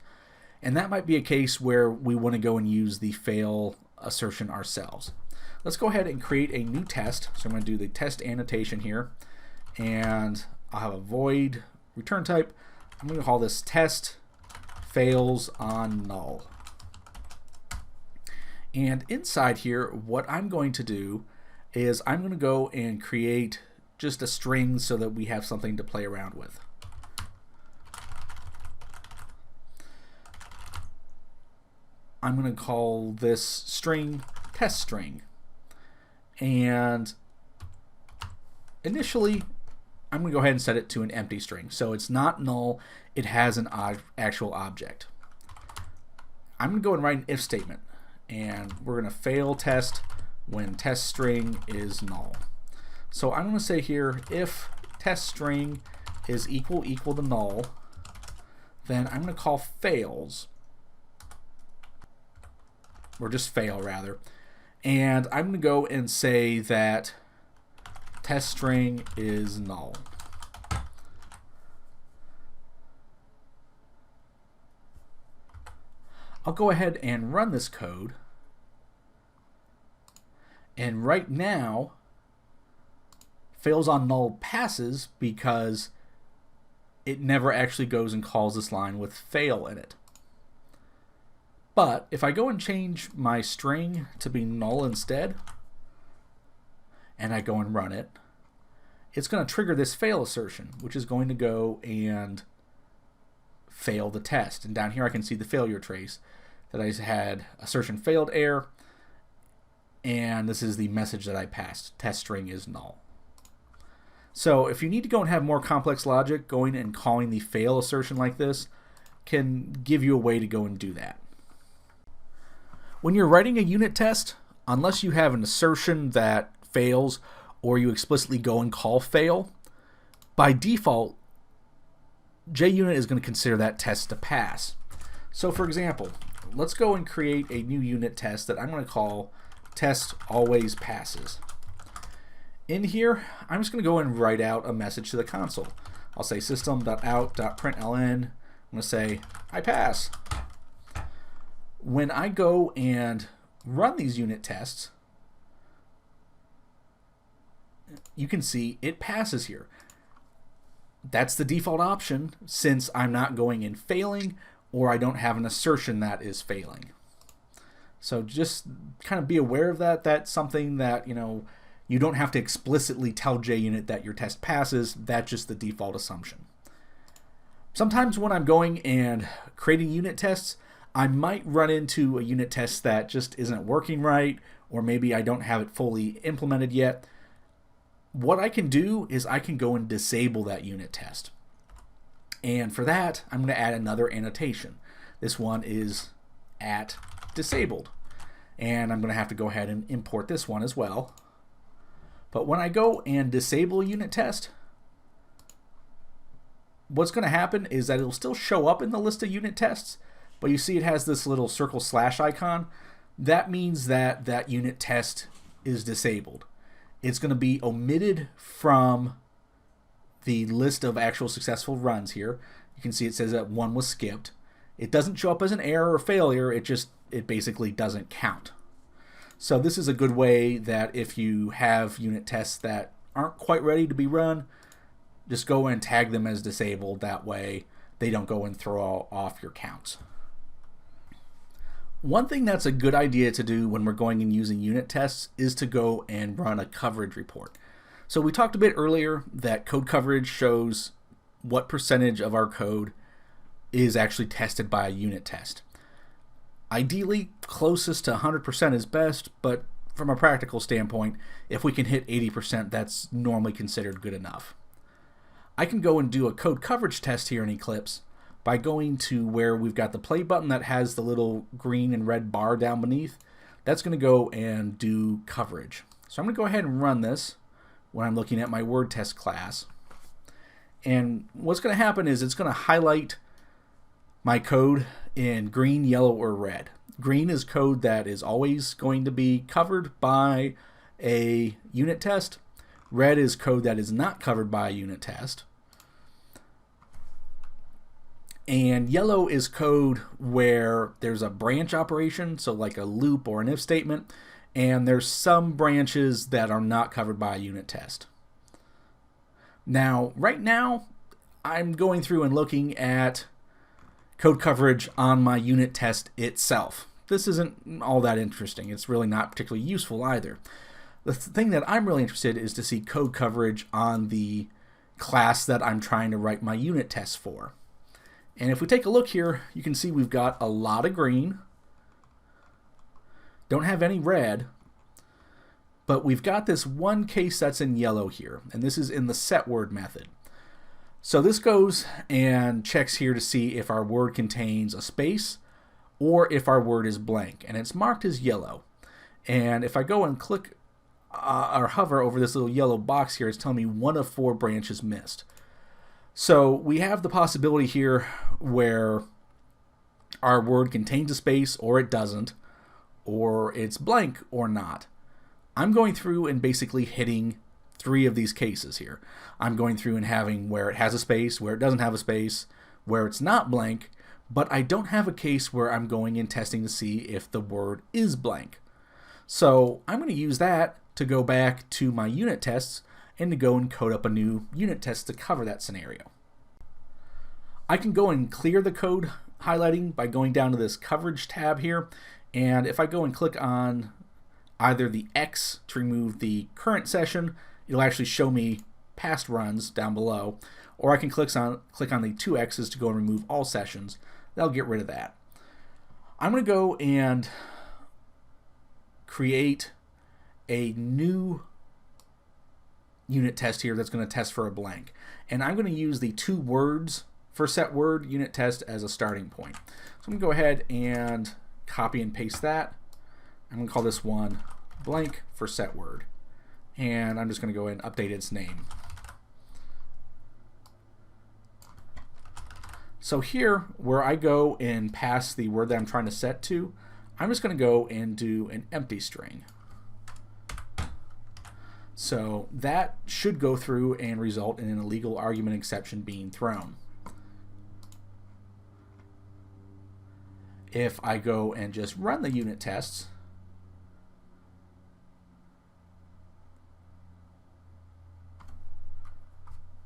And that might be a case where we want to go and use the fail assertion ourselves. Let's go ahead and create a new test. So I'm going to do the test annotation here, and I'll have a void return type. I'm going to call this test fails on null. And inside here, what I'm going to do is I'm going to go and create just a string so that we have something to play around with. I'm going to call this string test string. And initially, I'm going to go ahead and set it to an empty string. So it's not null, it has an actual object. I'm going to go and write an if statement. And we're going to fail test when test string is null. So I'm going to say here, if test string is equal to null, then I'm going to call fails, or just fail rather, and I'm going to go and say that test string is null. I'll go ahead and run this code, and right now Fails on null passes because it never actually goes and calls this line with fail in it. But if I go and change my string to be null instead, and I go and run it, it's going to trigger this fail assertion, which is going to go and fail the test. And down here I can see the failure trace that I had assertion failed error, and this is the message that I passed. Test string is null. So if you need to go and have more complex logic, going and calling the fail assertion like this can give you a way to go and do that. When you're writing a unit test, unless you have an assertion that fails or you explicitly go and call fail, by default, JUnit is going to consider that test to pass. So for example, let's go and create a new unit test that I'm going to call test always passes. In here, I'm just going to go and write out a message to the console. I'll say system.out.println. I'm going to say I pass. When I go and run these unit tests, you can see it passes here. That's the default option since I'm not going and failing, or I don't have an assertion that is failing. So just kind of be aware of that. That's something that, you don't have to explicitly tell JUnit that your test passes. That's just the default assumption. Sometimes when I'm going and creating unit tests, I might run into a unit test that just isn't working right, or maybe I don't have it fully implemented yet. What I can do is I can go and disable that unit test. And for that, I'm going to add another annotation. This one is @disabled. And I'm going to have to go ahead and import this one as well. But when I go and disable a unit test, what's going to happen is that it'll still show up in the list of unit tests, but you see it has this little circle / icon. That means that that unit test is disabled. It's going to be omitted from the list of actual successful runs here. You can see it says that one was skipped. It doesn't show up as an error or failure, it basically doesn't count. So this is a good way that if you have unit tests that aren't quite ready to be run, just go and tag them as disabled. That way they don't go and throw off your counts. One thing that's a good idea to do when we're going and using unit tests is to go and run a coverage report. So we talked a bit earlier that code coverage shows what percentage of our code is actually tested by a unit test. Ideally, closest to 100% is best, but from a practical standpoint, if we can hit 80%, that's normally considered good enough. I can go and do a code coverage test here in Eclipse by going to where we've got the play button that has the little green and red bar down beneath. That's going to go and do coverage. So I'm going to go ahead and run this when I'm looking at my word test class. And what's going to happen is it's going to highlight my code in green, yellow, or red. Green is code that is always going to be covered by a unit test. Red is code that is not covered by a unit test. And yellow is code where there's a branch operation, so like a loop or an if statement, and there's some branches that are not covered by a unit test. Now, right now, I'm going through and looking at code coverage on my unit test itself. This isn't all that interesting. It's really not particularly useful either. The thing that I'm really interested in is to see code coverage on the class that I'm trying to write my unit tests for. And if we take a look here, you can see we've got a lot of green, don't have any red, but we've got this one case that's in yellow here, and this is in the setWord method. So this goes and checks here to see if our word contains a space or if our word is blank, and it's marked as yellow. And if I go and click or hover over this little yellow box here, it's telling me 1 of 4 branches missed. So we have the possibility here where our word contains a space or it doesn't, or it's blank or not. I'm going through and basically hitting 3 of these cases here. I'm going through and having where it has a space, where it doesn't have a space, where it's not blank, but I don't have a case where I'm going and testing to see if the word is blank. So I'm going to use that to go back to my unit tests and to go and code up a new unit test to cover that scenario. I can go and clear the code highlighting by going down to this coverage tab here, and if I go and click on either the X to remove the current session, it'll actually show me past runs down below, or I can click on the two X's to go and remove all sessions. That'll get rid of that. I'm going to go and create a new unit test here that's going to test for a blank, and I'm going to use the 2 words for set word unit test as a starting point. So I'm going to go ahead and copy and paste that. I'm going to call this one blank for set word, and I'm just going to go ahead and update its name. So here, where I go and pass the word that I'm trying to set to, I'm just going to go and do an empty string. So that should go through and result in an illegal argument exception being thrown. If I go and just run the unit tests,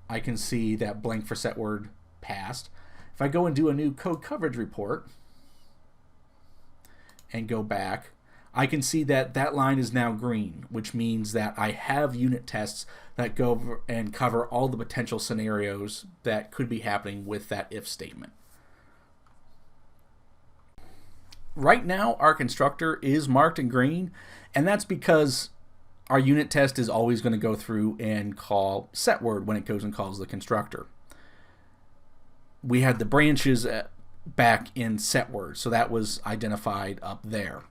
I can see that blank for set word passed. If I go and do a new code coverage report and go back, I can see that that line is now green, which means that I have unit tests that go and cover all the potential scenarios that could be happening with that if statement. Right now, our constructor is marked in green, and that's because our unit test is always going to go through and call set word when it goes and calls the constructor. We had the branches back in set word, so that was identified up there.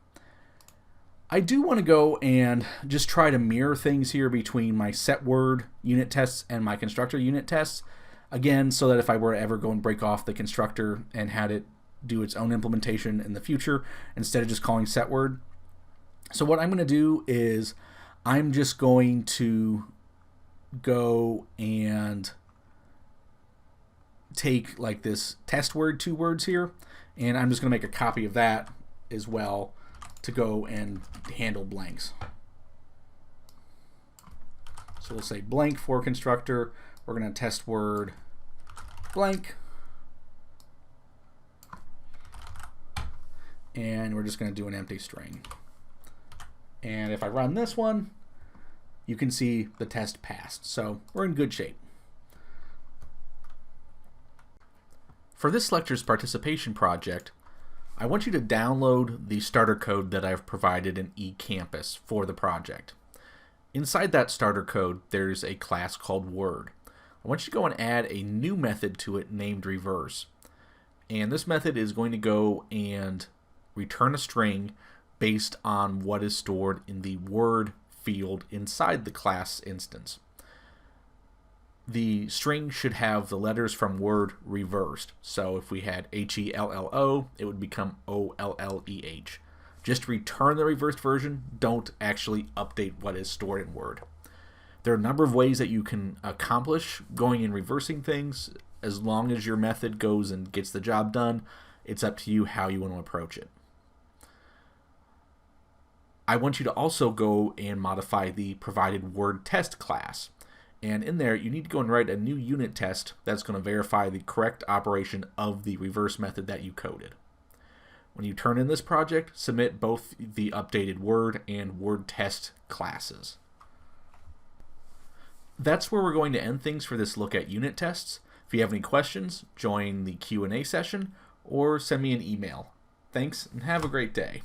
I do want to go and just try to mirror things here between my set word unit tests and my constructor unit tests, again, so that if I were to ever go and break off the constructor and had it do its own implementation in the future instead of just calling set word. So what I'm going to do is I'm just going to go and take like this test word 2 words here, and I'm just going to make a copy of that as well to go and handle blanks. So we'll say blank for constructor. We're going to test word blank, and we're just going to do an empty string. And if I run this one, you can see the test passed. So we're in good shape. For this lecture's participation project, I want you to download the starter code that I've provided in eCampus for the project. Inside that starter code, there's a class called Word. I want you to go and add a new method to it named reverse. And this method is going to go and return a string based on what is stored in the Word field inside the class instance. The string should have the letters from Word reversed. So if we had HELLO, it would become OLLEH. Just return the reversed version. Don't actually update what is stored in Word. There are a number of ways that you can accomplish going and reversing things. As long as your method goes and gets the job done, it's up to you how you want to approach it. I want you to also go and modify the provided Word test class. And in there, you need to go and write a new unit test that's going to verify the correct operation of the reverse method that you coded. When you turn in this project, submit both the updated Word and Word test classes. That's where we're going to end things for this look at unit tests. If you have any questions, join the Q&A session or send me an email. Thanks, and have a great day.